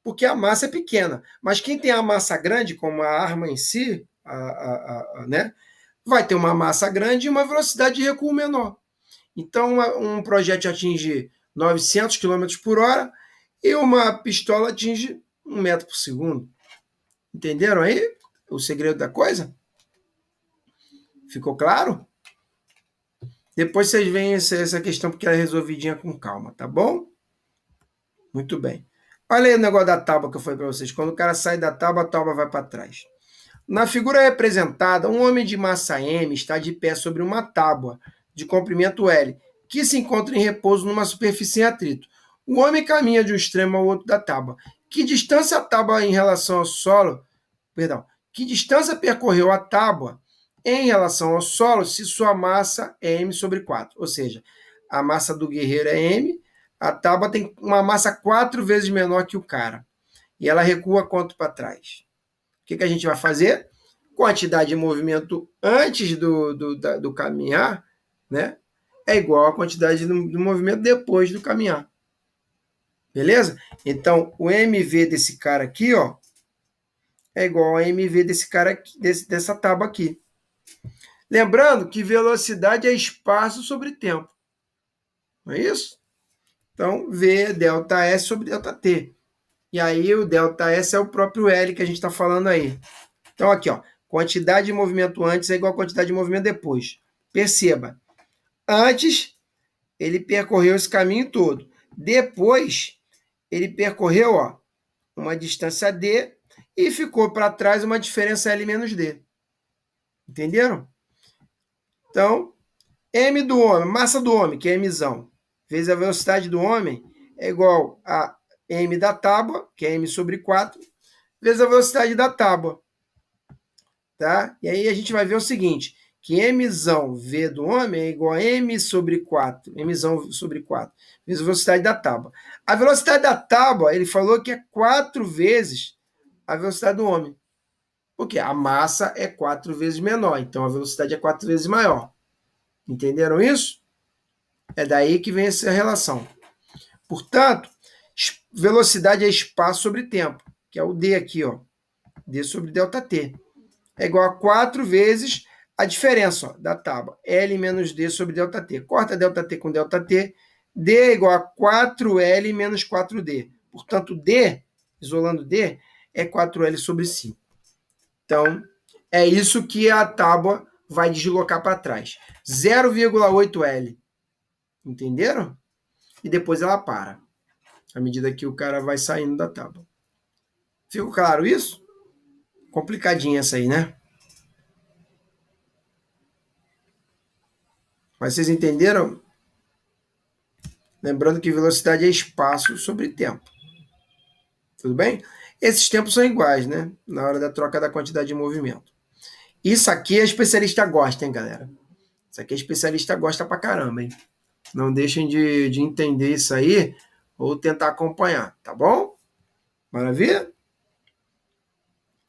Porque a massa é pequena. Mas quem tem a massa grande, como a arma em si, né? Vai ter uma massa grande e uma velocidade de recuo menor. Então, um projétil atinge 900 km por hora e uma pistola atinge 1 metro por segundo. Entenderam aí o segredo da coisa? Ficou claro? Depois vocês veem essa questão porque ela é resolvidinha com calma, tá bom? Muito bem. Olha aí o negócio da tábua que eu falei para vocês. Quando o cara sai da tábua, a tábua vai para trás. Na figura representada, um homem de massa M está de pé sobre uma tábua de comprimento L, que se encontra em repouso numa superfície em atrito. O homem caminha de um extremo ao outro da tábua. Que distância a tábua em relação ao solo? Perdão. Que distância percorreu a tábua em relação ao solo se sua massa é M sobre 4? Ou seja, a massa do guerreiro é M, a tábua tem uma massa 4 vezes menor que o cara. E ela recua quanto para trás? O que a gente vai fazer? Quantidade de movimento antes do caminhar, né? É igual a quantidade do movimento depois do caminhar. Beleza? Então, o MV desse cara aqui, ó, é igual ao MV desse cara aqui, dessa tábua aqui. Lembrando que velocidade é espaço sobre tempo. Não é isso? Então, V delta S sobre delta T. E aí o delta S é o próprio L que a gente está falando aí. Então, aqui, ó, quantidade de movimento antes é igual a quantidade de movimento depois. Perceba, antes ele percorreu esse caminho todo. Depois, ele percorreu, ó, uma distância D e ficou para trás uma diferença L menos D. Entenderam? Então, M do homem, massa do homem, que é Mzão, vezes a velocidade do homem, é igual a M da tábua, que é M sobre 4, vezes a velocidade da tábua. Tá? E aí a gente vai ver o seguinte, que Mzão V do homem é igual a M sobre 4, Mzão sobre 4, vezes a velocidade da tábua. A velocidade da tábua, ele falou que é 4 vezes a velocidade do homem. Porque a massa é 4 vezes menor, então a velocidade é 4 vezes maior. Entenderam isso? É daí que vem essa relação. Portanto, velocidade é espaço sobre tempo, que é o D aqui, ó. D sobre delta T. É igual a 4 vezes a diferença, ó, da tábua. L menos D sobre delta T. Corta delta T com delta T. D é igual a 4L menos 4D. Portanto, D, isolando D, é 4L sobre 5. Então, é isso que a tábua vai deslocar para trás. 0,8L. Entenderam? E depois ela para, à medida que o cara vai saindo da tábua. Ficou claro isso? Complicadinha essa aí, né? Mas vocês entenderam? Lembrando que velocidade é espaço sobre tempo. Tudo bem? Esses tempos são iguais, né? Na hora da troca da quantidade de movimento. Isso aqui a especialista gosta, hein, galera? Isso aqui a especialista gosta pra caramba, hein? Não deixem de entender isso aí ou tentar acompanhar, tá bom? Maravilha?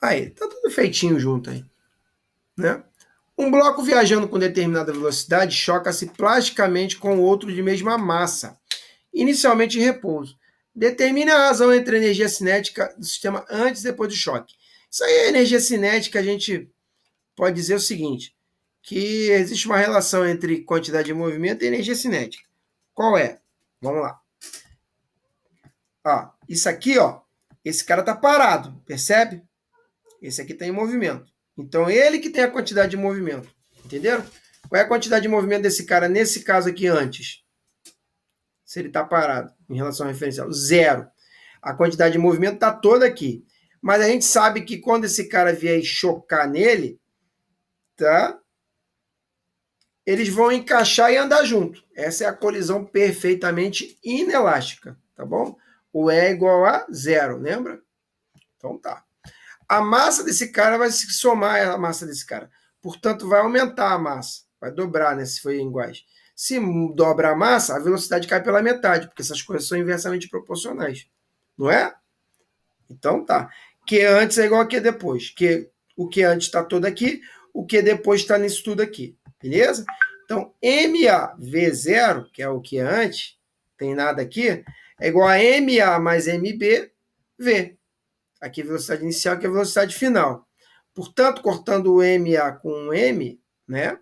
Aí, tá tudo feitinho junto aí, né? Um bloco viajando com determinada velocidade choca-se plasticamente com outro de mesma massa, inicialmente em repouso. Determine a razão entre a energia cinética do sistema antes e depois do choque. Isso aí é energia cinética, a gente pode dizer o seguinte, que existe uma relação entre quantidade de movimento e energia cinética. Qual é? Vamos lá. Ó, isso aqui, ó, esse cara tá parado, percebe? Esse aqui está em movimento. Então, ele que tem a quantidade de movimento. Entenderam? Qual é a quantidade de movimento desse cara nesse caso aqui antes? Se ele está parado em relação ao referencial. 0. A quantidade de movimento está toda aqui. Mas a gente sabe que quando esse cara vier chocar nele, tá? Eles vão encaixar e andar junto. Essa é a colisão perfeitamente inelástica, tá bom? O E é igual a zero, lembra? Então tá. A massa desse cara vai se somar à massa desse cara. Portanto, vai aumentar a massa. Vai dobrar, né? Se for iguais. Se dobra a massa, a velocidade cai pela metade, porque essas coisas são inversamente proporcionais. Não é? Então tá. Q antes é igual a Q depois. O Q antes está todo aqui, o Q depois está nisso tudo aqui. Beleza? Então, MA V0, que é o Q antes, tem nada aqui, é igual a MA mais MB V. Aqui a velocidade inicial, aqui a velocidade final. Portanto, cortando o MA com o M, né?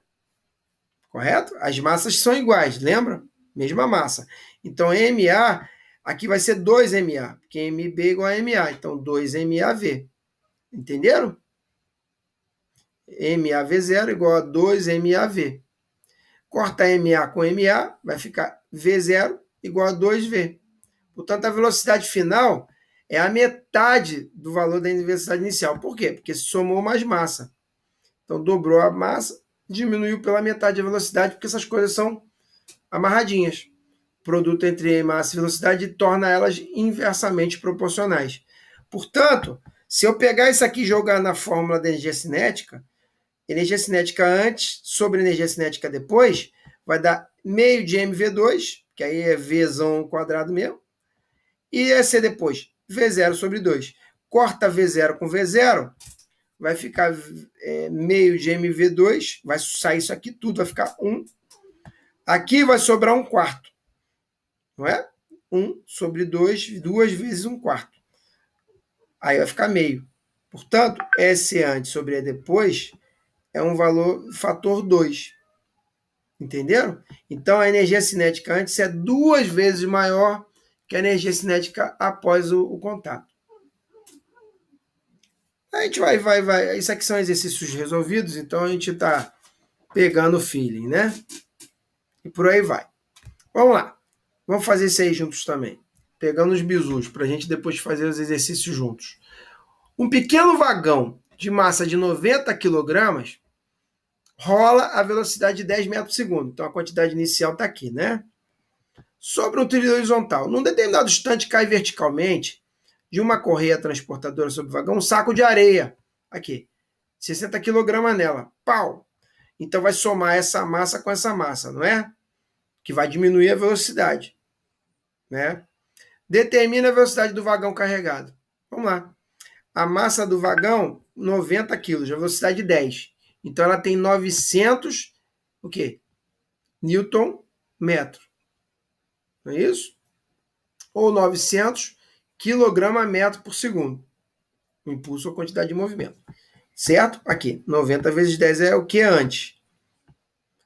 Correto? As massas são iguais, lembra? Mesma massa. Então, MA, aqui vai ser 2MA, porque MB é igual a MA. Então, 2MAV. Entenderam? MAV0 igual a 2MAV. Corta MA com MA, vai ficar V0 igual a 2V. Portanto, a velocidade final é a metade do valor da velocidade inicial. Por quê? Porque se somou mais massa. Então, dobrou a massa, diminuiu pela metade a velocidade, porque essas coisas são amarradinhas. O produto entre massa e velocidade torna elas inversamente proporcionais. Portanto, se eu pegar isso aqui e jogar na fórmula da energia cinética antes sobre energia cinética depois, vai dar meio de mv2, que aí é vzão quadrado mesmo, e é C depois, V0 sobre 2. Corta V0 com V0, vai ficar meio de MV2, vai sair isso aqui tudo, vai ficar 1. Aqui vai sobrar 1 quarto, não é? 1 sobre 2, 2 vezes 1 quarto. Aí vai ficar meio. Portanto, S antes sobre E depois é um valor fator 2. Entenderam? Então, a energia cinética antes é 2 vezes maior que a energia cinética após o contato. A gente vai. Isso aqui são exercícios resolvidos, então a gente está pegando o feeling, né? E por aí vai. Vamos lá. Vamos fazer isso aí juntos também. Pegando os bisus, para a gente depois fazer os exercícios juntos. Um pequeno vagão de massa de 90 kg rola a velocidade de 10 metros por segundo. Então a quantidade inicial está aqui, né? Sobre um trilho horizontal. Num determinado instante cai verticalmente de uma correia transportadora sobre o vagão um saco de areia. Aqui. 60 kg nela. Pau! Então vai somar essa massa com essa massa, não é? Que vai diminuir a velocidade. Né? Determina a velocidade do vagão carregado. Vamos lá. A massa do vagão, 90 kg, a velocidade 10. Então ela tem 900, o quê? Newton metro. Não é isso? Ou 900 quilograma metro por segundo. O impulso ou quantidade de movimento. Certo? Aqui, 90 vezes 10 é o que antes.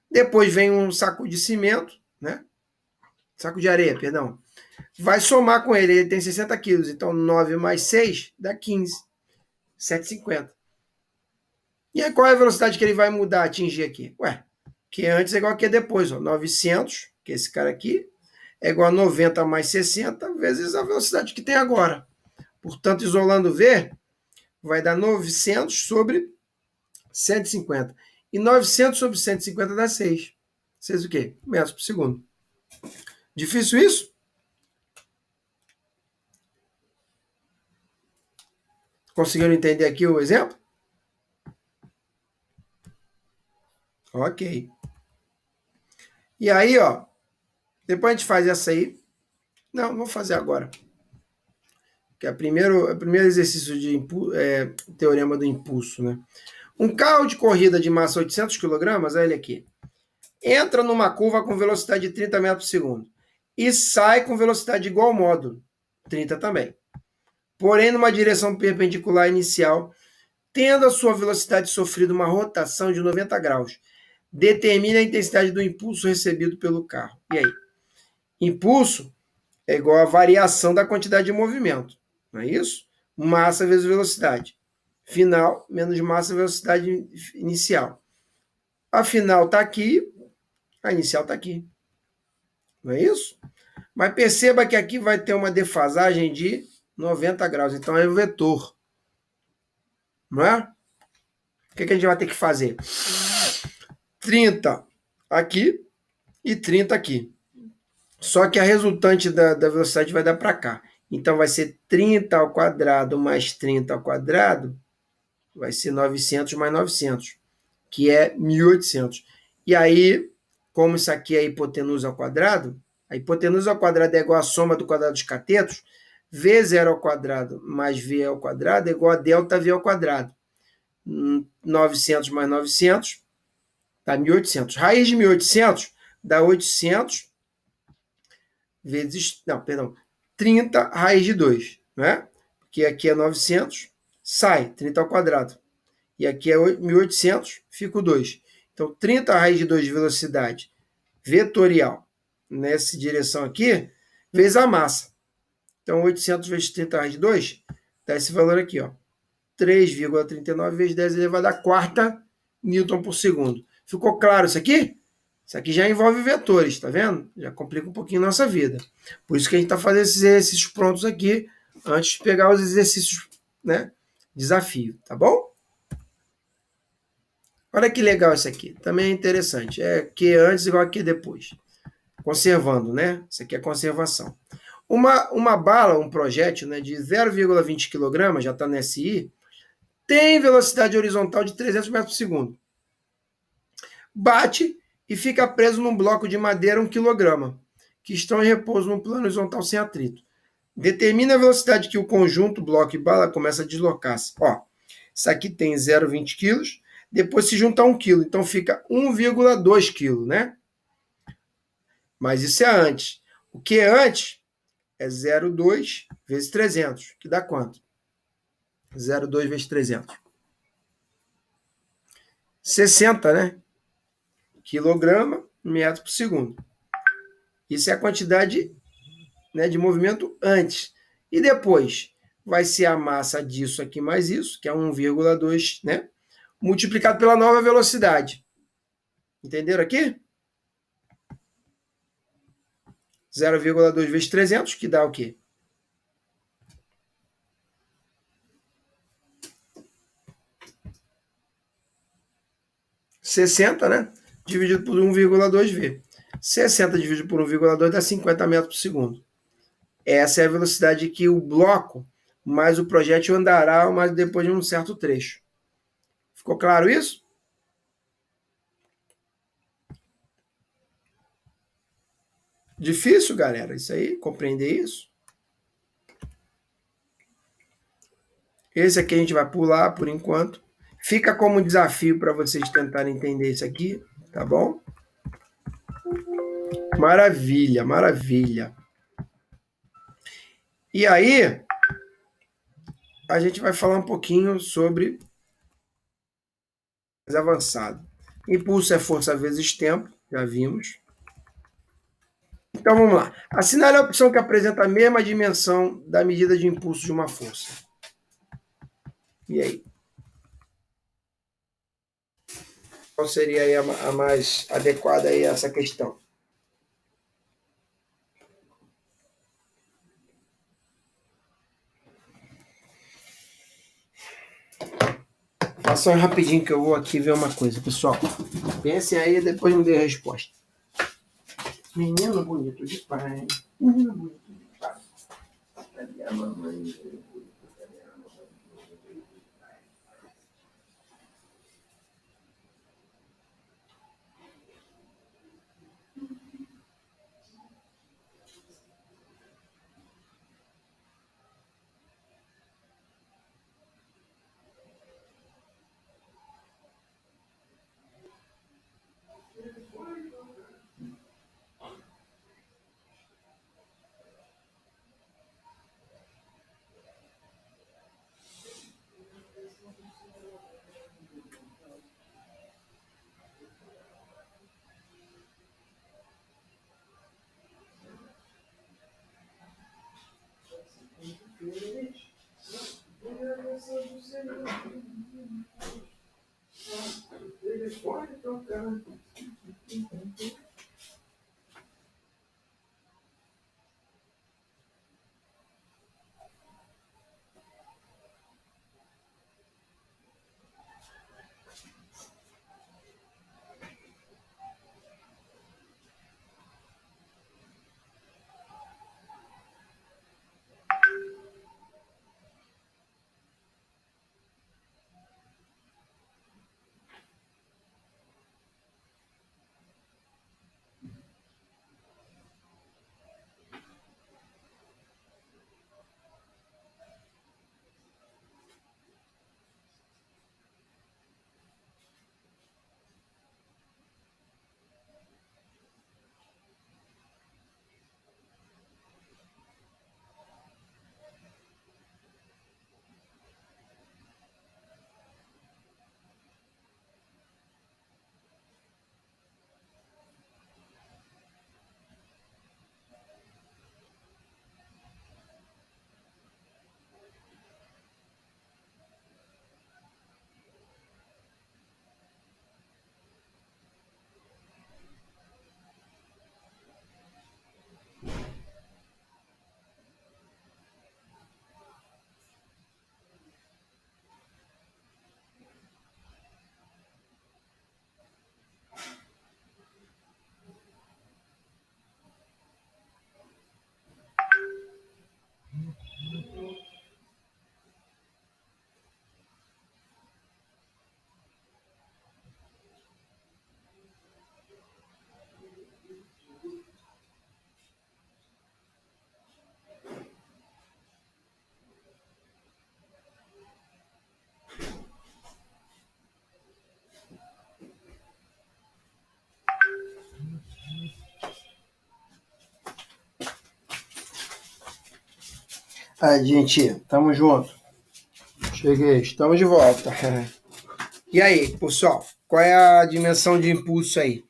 Depois vem um saco de cimento, né? Saco de areia, perdão. Vai somar com ele tem 60 quilos. Então, 9 mais 6 dá 15. 7,50. E aí, qual é a velocidade que ele vai mudar, atingir aqui? Ué, que antes é igual a que depois. Ó, 900, que é esse cara aqui, é igual a 90 mais 60 vezes a velocidade que tem agora. Portanto, isolando V, vai dar 900 sobre 150. E 900 sobre 150 dá 6. 6 o quê? Metros por segundo. Difícil isso? Conseguiram entender aqui o exemplo? Ok. E aí, ó, depois a gente faz essa aí. Não, vou fazer agora. Que é o primeiro exercício de teorema do impulso, né? Um carro de corrida de massa 800 kg, olha ele aqui, entra numa curva com velocidade de 30 metros por segundo e sai com velocidade igual ao módulo, 30 também. Porém, numa direção perpendicular inicial, tendo a sua velocidade sofrido uma rotação de 90 graus. Determine a intensidade do impulso recebido pelo carro. E aí? Impulso é igual a variação da quantidade de movimento. Não é isso? Massa vezes velocidade. Final menos massa vezes velocidade inicial. A final está aqui, a inicial está aqui. Não é isso? Mas perceba que aqui vai ter uma defasagem de 90 graus. Então é o vetor. Não é? O que a gente vai ter que fazer? 30 aqui e 30 aqui. Só que a resultante da velocidade vai dar para cá. Então, vai ser 30 ao quadrado mais 30 ao quadrado, vai ser 900 mais 900, que é 1.800. E aí, como isso aqui é a hipotenusa ao quadrado, a hipotenusa ao quadrado é igual à soma do quadrado dos catetos, V0 ao quadrado mais V ao quadrado é igual a delta V ao quadrado. 900 mais 900 dá 1.800. Raiz de 1.800 dá 800 vezes, não, perdão, 30 raiz de 2, né? Porque aqui é 900, sai 30 ao quadrado. E aqui é 1.800, fica o 2. Então, 30 raiz de 2 de velocidade vetorial nessa direção aqui, vezes a massa. Então, 800 vezes 30 raiz de 2 dá esse valor aqui, ó. 3,39 vezes 10 elevado à quarta newton por segundo. Ficou claro isso aqui? Isso aqui já envolve vetores, tá vendo? Já complica um pouquinho a nossa vida. Por isso que a gente está fazendo esses exercícios prontos aqui, antes de pegar os exercícios, né? Desafio, tá bom? Olha que legal isso aqui. Também é interessante. É que antes igual que depois. Conservando, né? Isso aqui é conservação. Uma bala, um projétil, né, de 0,20 kg, já está no SI, tem velocidade horizontal de 300 metros por segundo. Bate e fica preso num bloco de madeira 1 kg, que estão em repouso num plano horizontal sem atrito. Determina a velocidade que o conjunto, bloco e bala começa a deslocar-se. Ó, isso aqui tem 0,20 kg, depois se junta 1 kg, então fica 1,2 kg, né? Mas isso é antes. O que é antes é 0,2 vezes 300, que dá quanto? 0,2 vezes 300. 60, né? Quilograma, metro por segundo. Isso é a quantidade, né, de movimento antes. E depois vai ser a massa disso aqui mais isso, que é 1,2, né? Multiplicado pela nova velocidade. Entenderam aqui? 0,2 vezes 300, que dá o quê? (60), né? Dividido por 1,2V. 60 dividido por 1,2 dá 50 metros por segundo. Essa é a velocidade que o bloco mais o projétil andará, mas depois de um certo trecho. Ficou claro isso? Difícil, galera, isso aí, compreender isso? Esse aqui a gente vai pular por enquanto. Fica como desafio para vocês tentarem entender isso aqui, tá bom? Maravilha, maravilha. E aí, a gente vai falar um pouquinho sobre mais avançado. Impulso é força vezes tempo, já vimos. Então vamos lá. Assinale a opção que apresenta a mesma dimensão da medida de impulso de uma força. E aí? Qual seria aí a mais adequada aí a essa questão? Façam rapidinho que eu vou aqui ver uma coisa, pessoal. Pensem aí e depois me dê a resposta. Menino bonito de pai. Menino bonito de pai. Cadê a mamãe? Telefone tocando. Aí, gente, tamo junto. Cheguei, estamos de volta. E aí, pessoal, qual é a dimensão de impulso aí?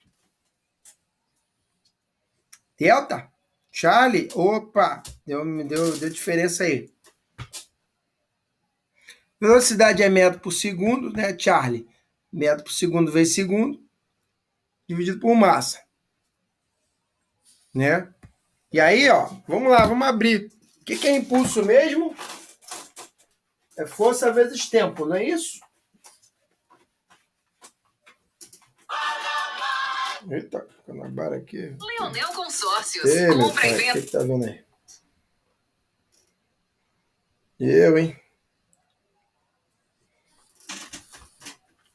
Delta? Charlie? Opa, deu diferença aí. Velocidade é metro por segundo, né, Charlie? Metro por segundo vezes segundo, dividido por massa, né? E aí, ó, vamos lá, vamos abrir. O que é impulso mesmo? É força vezes tempo, não é isso? Eita, Guanabara aqui. Leonel Consórcios. Ei, meu Compra e pai, o venda. que tá vendo aí? Eu, hein?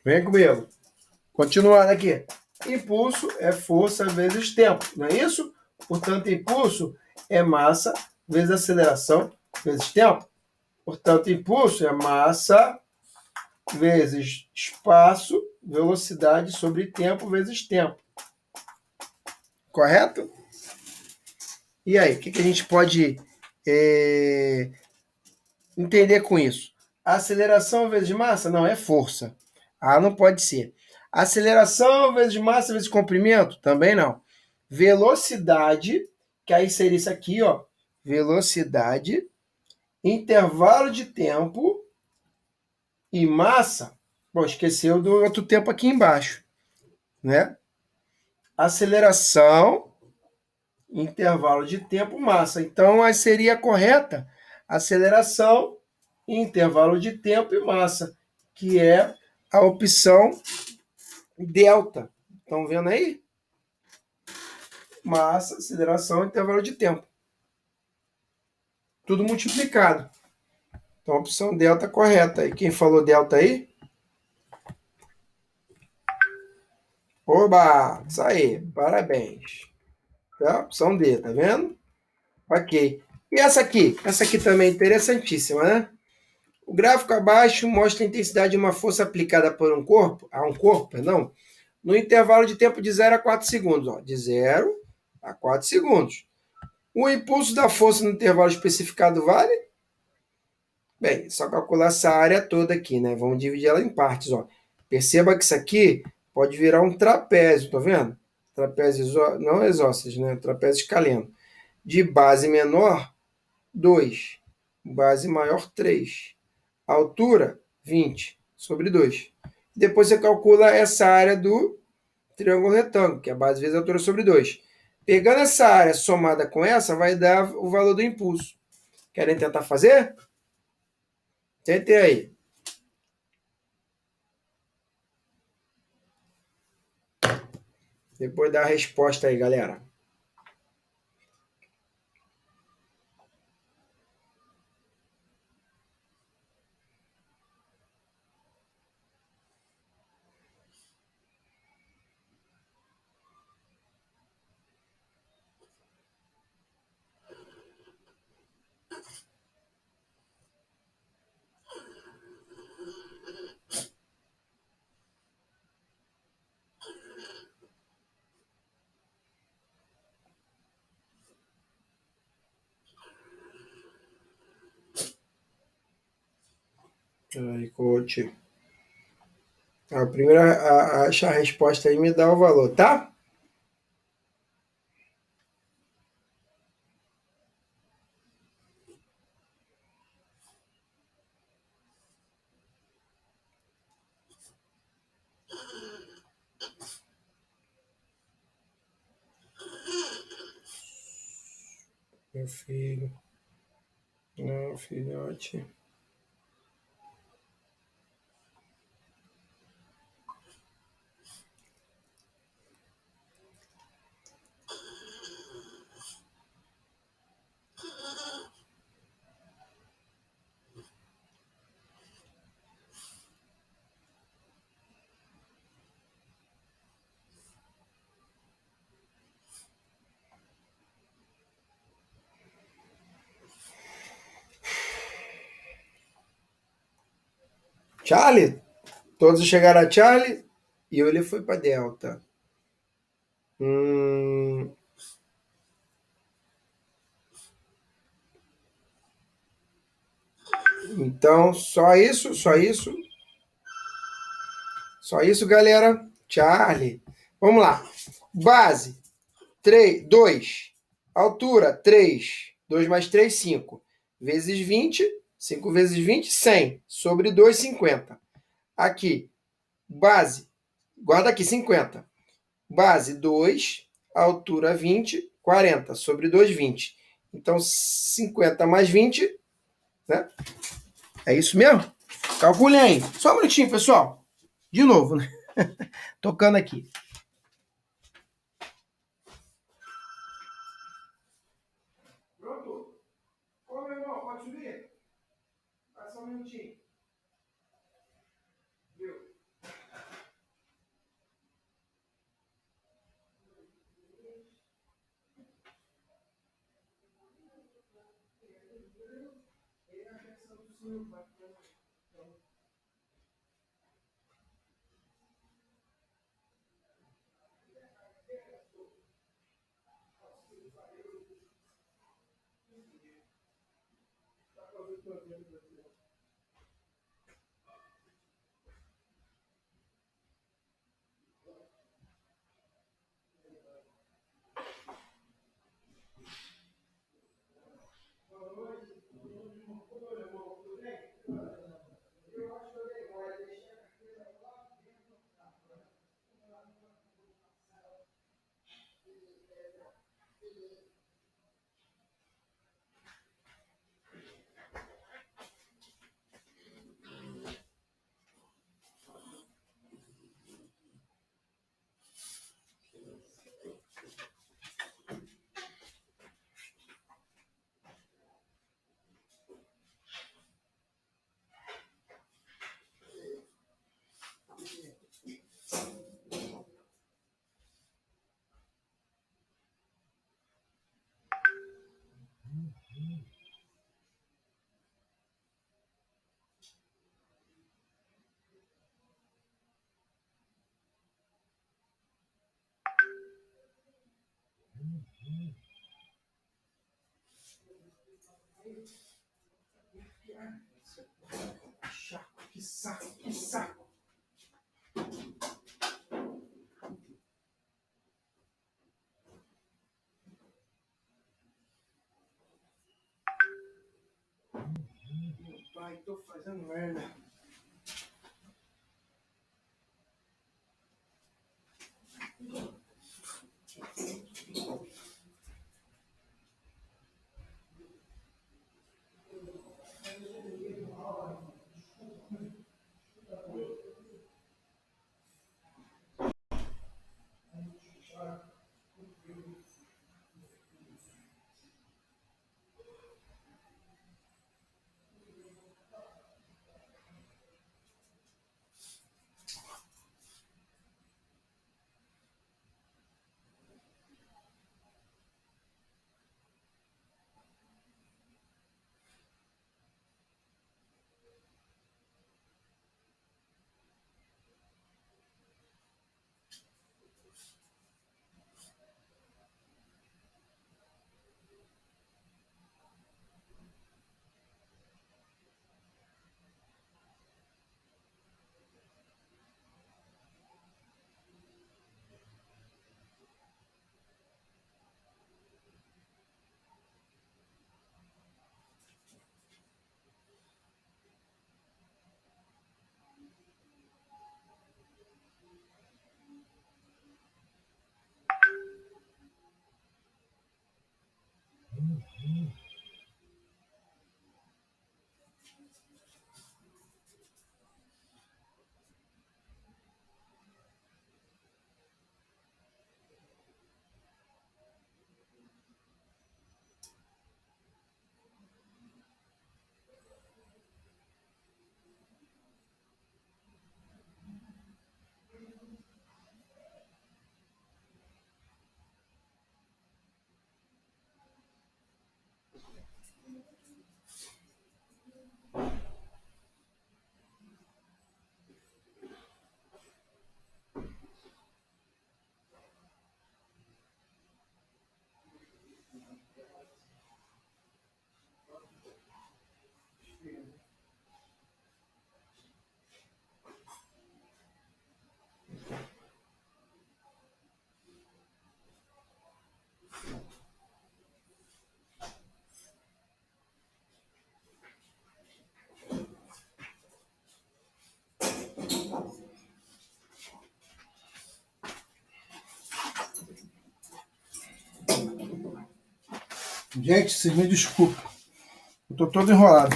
Vem comigo. Continuando aqui. Impulso é força vezes tempo, não é isso? Portanto, impulso é massa vezes aceleração vezes tempo. Portanto, impulso é massa vezes espaço, velocidade sobre tempo vezes tempo. Correto? E aí, o que a gente pode entender com isso? Aceleração vezes massa? Não, é força. Ah, não pode ser. Aceleração vezes massa vezes comprimento? Também não. Velocidade, que aí seria isso aqui, ó. Velocidade, intervalo de tempo e massa. Bom, esqueceu do outro tempo aqui embaixo, né? Aceleração, intervalo de tempo, massa. Então, aí seria correta aceleração, intervalo de tempo e massa, que é a opção delta. Estão vendo aí? Massa, aceleração, intervalo de tempo. Tudo multiplicado. Então, a opção delta correta. E quem falou delta aí? Oba! Isso aí, parabéns. Tá? Opção D, tá vendo? Ok. E essa aqui? Essa aqui também é interessantíssima, né? O gráfico abaixo mostra a intensidade de uma força aplicada por um corpo, perdão, no intervalo de tempo de 0 a 4 segundos. Ó, de 0 a 4 segundos. O impulso da força no intervalo especificado vale? Bem, só calcular essa área toda aqui, né? Vamos dividir ela em partes, ó. Perceba que isso aqui pode virar um trapézio, tá vendo? Trapézio, não isósceles, né? Trapézio escaleno. De base menor, 2. Base maior, 3. Altura, 20 sobre 2. Depois você calcula essa área do triângulo retângulo, que é a base vezes a altura sobre 2. Pegando essa área somada com essa, vai dar o valor do impulso. Querem tentar fazer? Tentem aí. Depois dá a resposta aí, galera. Aí, coach. A primeira a achar a resposta aí me dá o valor, tá? Meu filho. Não, filhote. Charlie? Todos chegaram a Charlie e ele foi para Delta. Então, só isso, só isso. Só isso, galera. Charlie. Vamos lá. Base, 3, 2. Altura, 3. 2 mais 3, 5. Vezes 20. 5 vezes 20, 100. Sobre 2, 50. Aqui, base. Guarda aqui, 50. Base, 2. Altura, 20. 40. Sobre 2, 20. Então, 50 mais 20, né? É isso mesmo? Calculem aí. Só um minutinho, pessoal. De novo, né? Tocando aqui. Pronto? Ô, meu irmão, pode subir? Passa um minutinho. Viu? Que saco, que saco. Meu pai, tô fazendo merda. Gente, vocês me desculpem. Eu tô todo enrolado.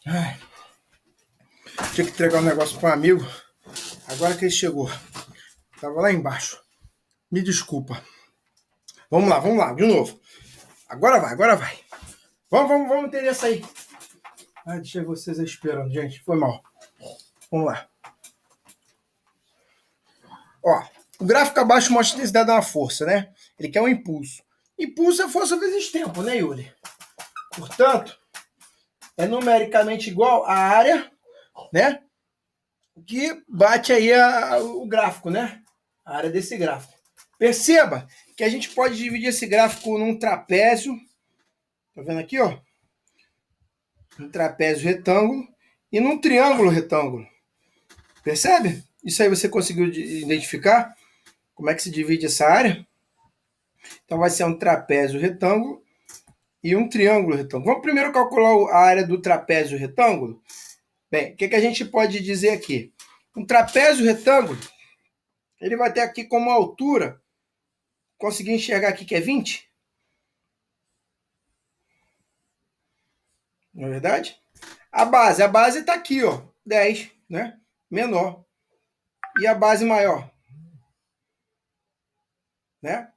Ai, tinha que entregar um negócio para um amigo. Agora que ele chegou. Tava lá embaixo. Me desculpa. Vamos lá, de novo. Agora vai. Vamos entender essa aí. Ai, deixei vocês esperando, gente. Foi mal. Vamos lá. Ó, o gráfico abaixo mostra a intensidade de uma força, né? Ele quer um impulso. Impulso é força vezes tempo, né, Yuri? Portanto, é numericamente igual à área, né? Que bate aí o gráfico, né? A área desse gráfico. Perceba que a gente pode dividir esse gráfico num trapézio. Tá vendo aqui, ó? Um trapézio retângulo e num triângulo retângulo. Percebe? Isso aí você conseguiu identificar? Como é que se divide essa área? Então vai ser um trapézio retângulo e um triângulo retângulo. Vamos primeiro calcular a área do trapézio retângulo? Bem, o que a gente pode dizer aqui? Um trapézio retângulo, ele vai ter aqui como altura, conseguir enxergar aqui que é 20? Não é verdade? A base está aqui, ó, 10, né? Menor. E a base maior? Né?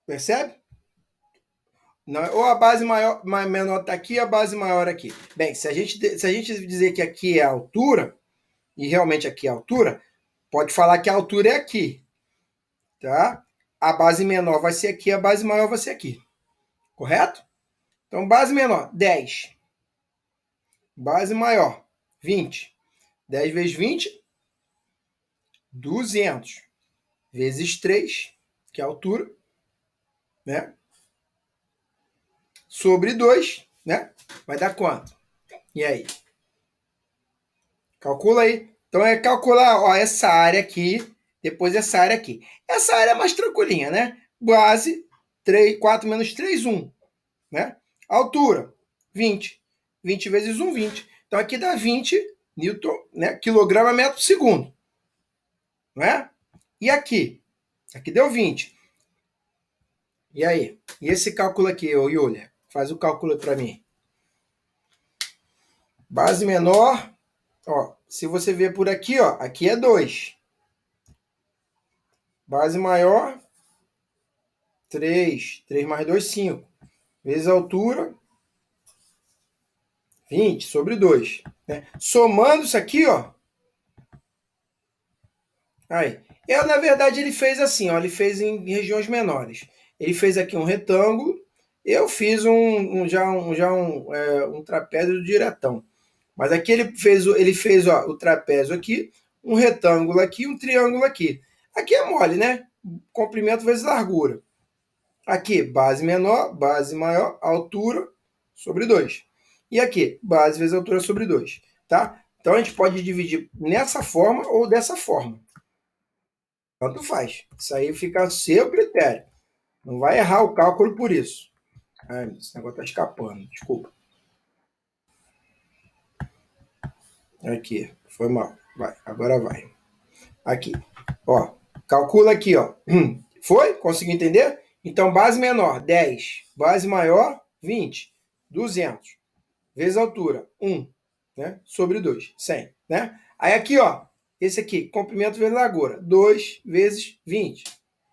Percebe? Não, ou a base maior, menor está aqui, a base maior aqui. Bem, se a gente dizer que aqui é a altura, e realmente aqui é a altura, pode falar que a altura é aqui. Tá? A base menor vai ser aqui, a base maior vai ser aqui. Correto? Então, base menor, 10. Base maior, 20. 10 vezes 20, 200. Vezes 3, que é a altura, né? Sobre 2, né? Vai dar quanto? E aí? Calcula aí. Então, é calcular, ó, essa área aqui, depois essa área aqui. Essa área é mais tranquilinha, né? Base, 3, 4 menos 3, 1. Né? Altura, 20. 20 vezes 1, 20. Então, aqui dá 20 newton, né? Quilograma metro segundo. Não é? E aqui? Aqui deu 20. E aí? E esse cálculo aqui, ô Yulia? Faz o cálculo para mim. Base menor, ó, se você ver por aqui, ó, aqui é 2. Base maior, 3. 3 mais 2, 5. Vezes a altura, 20 sobre 2. Né? Somando isso aqui, ó. Aí. Na verdade, ele fez assim, ó, ele fez em regiões menores. Ele fez aqui um retângulo. Eu fiz um trapézio diretão. Mas aqui ele fez ó, o trapézio aqui, um retângulo aqui, um triângulo aqui. Aqui é mole, né? Comprimento vezes largura. Aqui, base menor, base maior, altura sobre 2. E aqui, base vezes altura sobre 2. Tá? Então, a gente pode dividir nessa forma ou dessa forma. Tanto faz. Isso aí fica a seu critério. Não vai errar o cálculo por isso. Ai, esse negócio tá escapando. Desculpa. Aqui. Foi mal. Vai. Agora vai. Aqui. Ó. Calcula aqui, ó. Foi? Conseguiu entender? Então, base menor, 10. Base maior, 20. 200. Vezes altura, 1. Né? Sobre 2. 100. Né? Aí aqui, ó. Esse aqui, comprimento vezes largura. 2 vezes 20.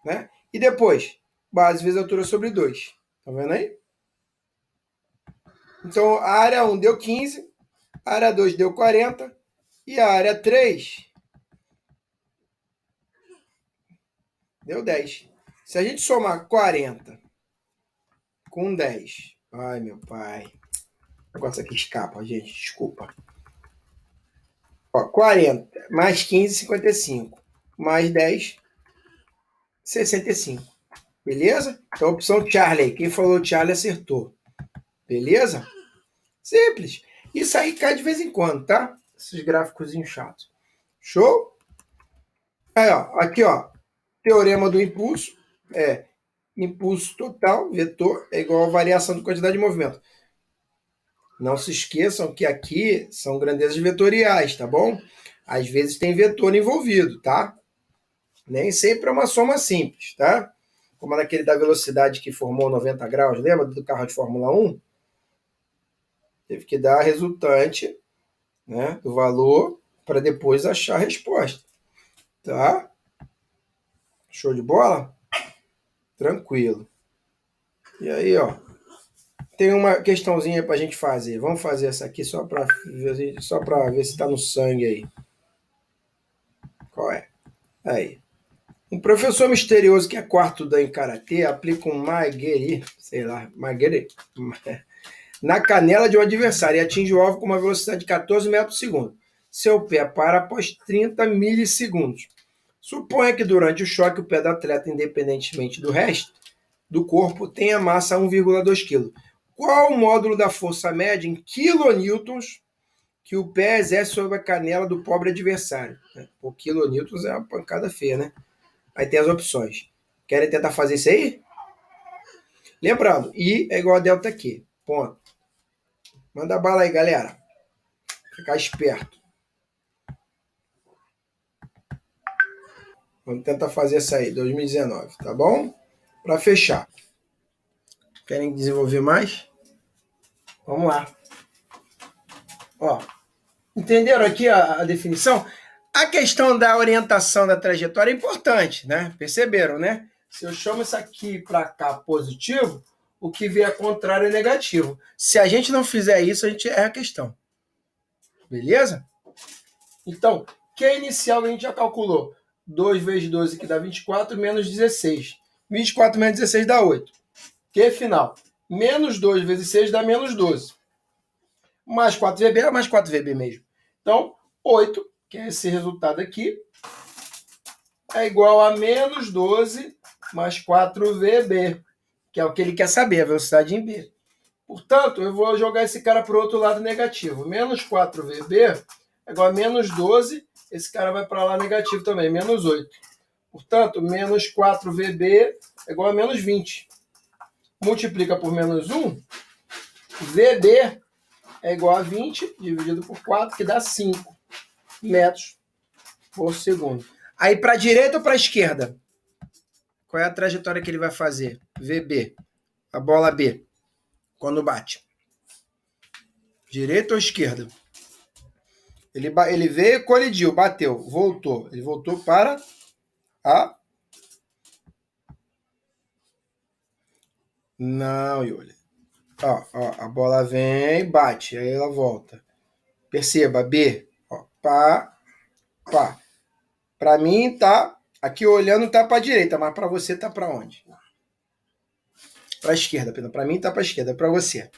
Né? E depois, base vezes altura sobre 2. Tá vendo aí? Então, a área 1 deu 15. A área 2 deu 40. E a área 3 deu 10. Se a gente somar 40 com 10... Ai, meu pai. O negócio aqui escapa, gente. Desculpa. Ó, 40 mais 15, 55. Mais 10, 65. Beleza? Então, opção Charlie. Quem falou Charlie acertou. Beleza? Simples. Isso aí cai de vez em quando, tá? Esses gráficos chatos. Show? Aí, ó. Aqui, ó. Teorema do impulso. Impulso total, vetor, é igual a variação de quantidade de movimento. Não se esqueçam que aqui são grandezas vetoriais, tá bom? Às vezes tem vetor envolvido, tá? Nem sempre é uma soma simples, tá? Como naquele da velocidade que formou 90 graus, lembra do carro de Fórmula 1? Teve que dar a resultante, né, do valor para depois achar a resposta, tá? Show de bola? Tranquilo. E aí, ó, tem uma questãozinha para a gente fazer. Vamos fazer essa aqui só para ver se está no sangue aí. Qual é? Aí. Um professor misterioso que é quarto dan em karatê aplica um mageri, sei lá, mageri, na canela de um adversário e atinge o alvo com uma velocidade de 14 metros por segundo. Seu pé para após 30 milissegundos. Suponha que durante o choque o pé do atleta, independentemente do resto do corpo, tenha massa 1,2 kg. Qual o módulo da força média em quilonewtons que o pé exerce sobre a canela do pobre adversário? O quilonewtons é uma pancada feia, né? Aí tem as opções. Querem tentar fazer isso aí? Lembrando, I é igual a delta Q. Ponto. Manda bala aí, galera. Ficar esperto. Vamos tentar fazer essa aí, 2019, tá bom? Para fechar. Querem desenvolver mais? Vamos lá. Ó, entenderam aqui a definição? A questão da orientação da trajetória é importante, né? Perceberam, né? Se eu chamo isso aqui para cá positivo, o que vier contrário é negativo. Se a gente não fizer isso, a gente erra a questão. Beleza? Então, Q inicial a gente já calculou. 2 vezes 12 que dá 24, menos 16. 24 menos 16 dá 8. Q final. Menos 2 vezes 6 dá menos 12. Mais 4VB é mais 4VB mesmo. Então, 8, que é esse resultado aqui, é igual a menos 12 mais 4VB, que é o que ele quer saber, a velocidade em B. Portanto, eu vou jogar esse cara para o outro lado negativo. Menos 4VB é igual a menos 12, esse cara vai para lá negativo também, menos 8. Portanto, menos 4VB é igual a menos 20. Multiplica por menos 1, VB é igual a 20 dividido por 4, que dá 5 metros por segundo. Aí para a direita ou para a esquerda? Qual é a trajetória que ele vai fazer? VB, a bola B, quando bate. Direita ou esquerda? Ele veio, colidiu, bateu, voltou. Ele voltou para a... Não, Yuli. Ó, a bola vem, bate, aí ela volta. Perceba, B, ó, pá, pá. Para mim tá, aqui olhando tá para a direita, mas para você tá para onde? Para a esquerda, perdão. Para mim tá para a esquerda, para você.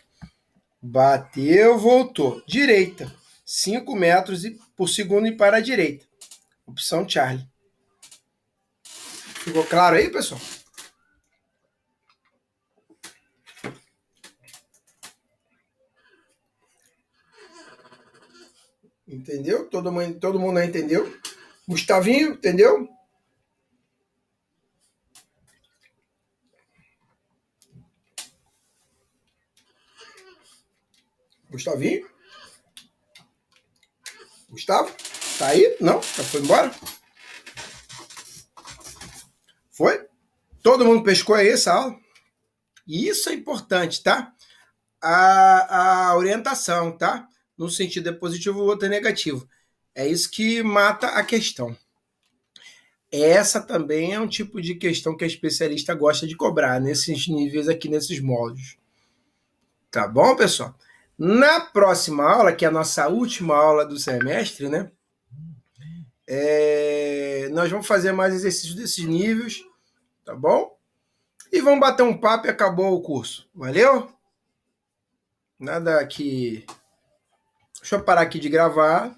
Bateu, voltou. Direita. 5 metros por segundo e para a direita. Opção Charlie. Ficou claro aí, pessoal? Entendeu? Todo mundo entendeu? Gustavinho, entendeu? Gustavinho? Gustavo? Tá aí? Não? Já foi embora? Foi? Todo mundo pescou aí essa aula? E isso é importante, tá? A orientação, tá? No sentido é positivo, o outro é negativo. É isso que mata a questão. Essa também é um tipo de questão que a especialista gosta de cobrar nesses níveis aqui, nesses módulos. Tá bom, pessoal? Na próxima aula, que é a nossa última aula do semestre, né? Nós vamos fazer mais exercícios desses níveis, tá bom? E vamos bater um papo e acabou o curso. Valeu? Nada que... Deixa eu parar aqui de gravar.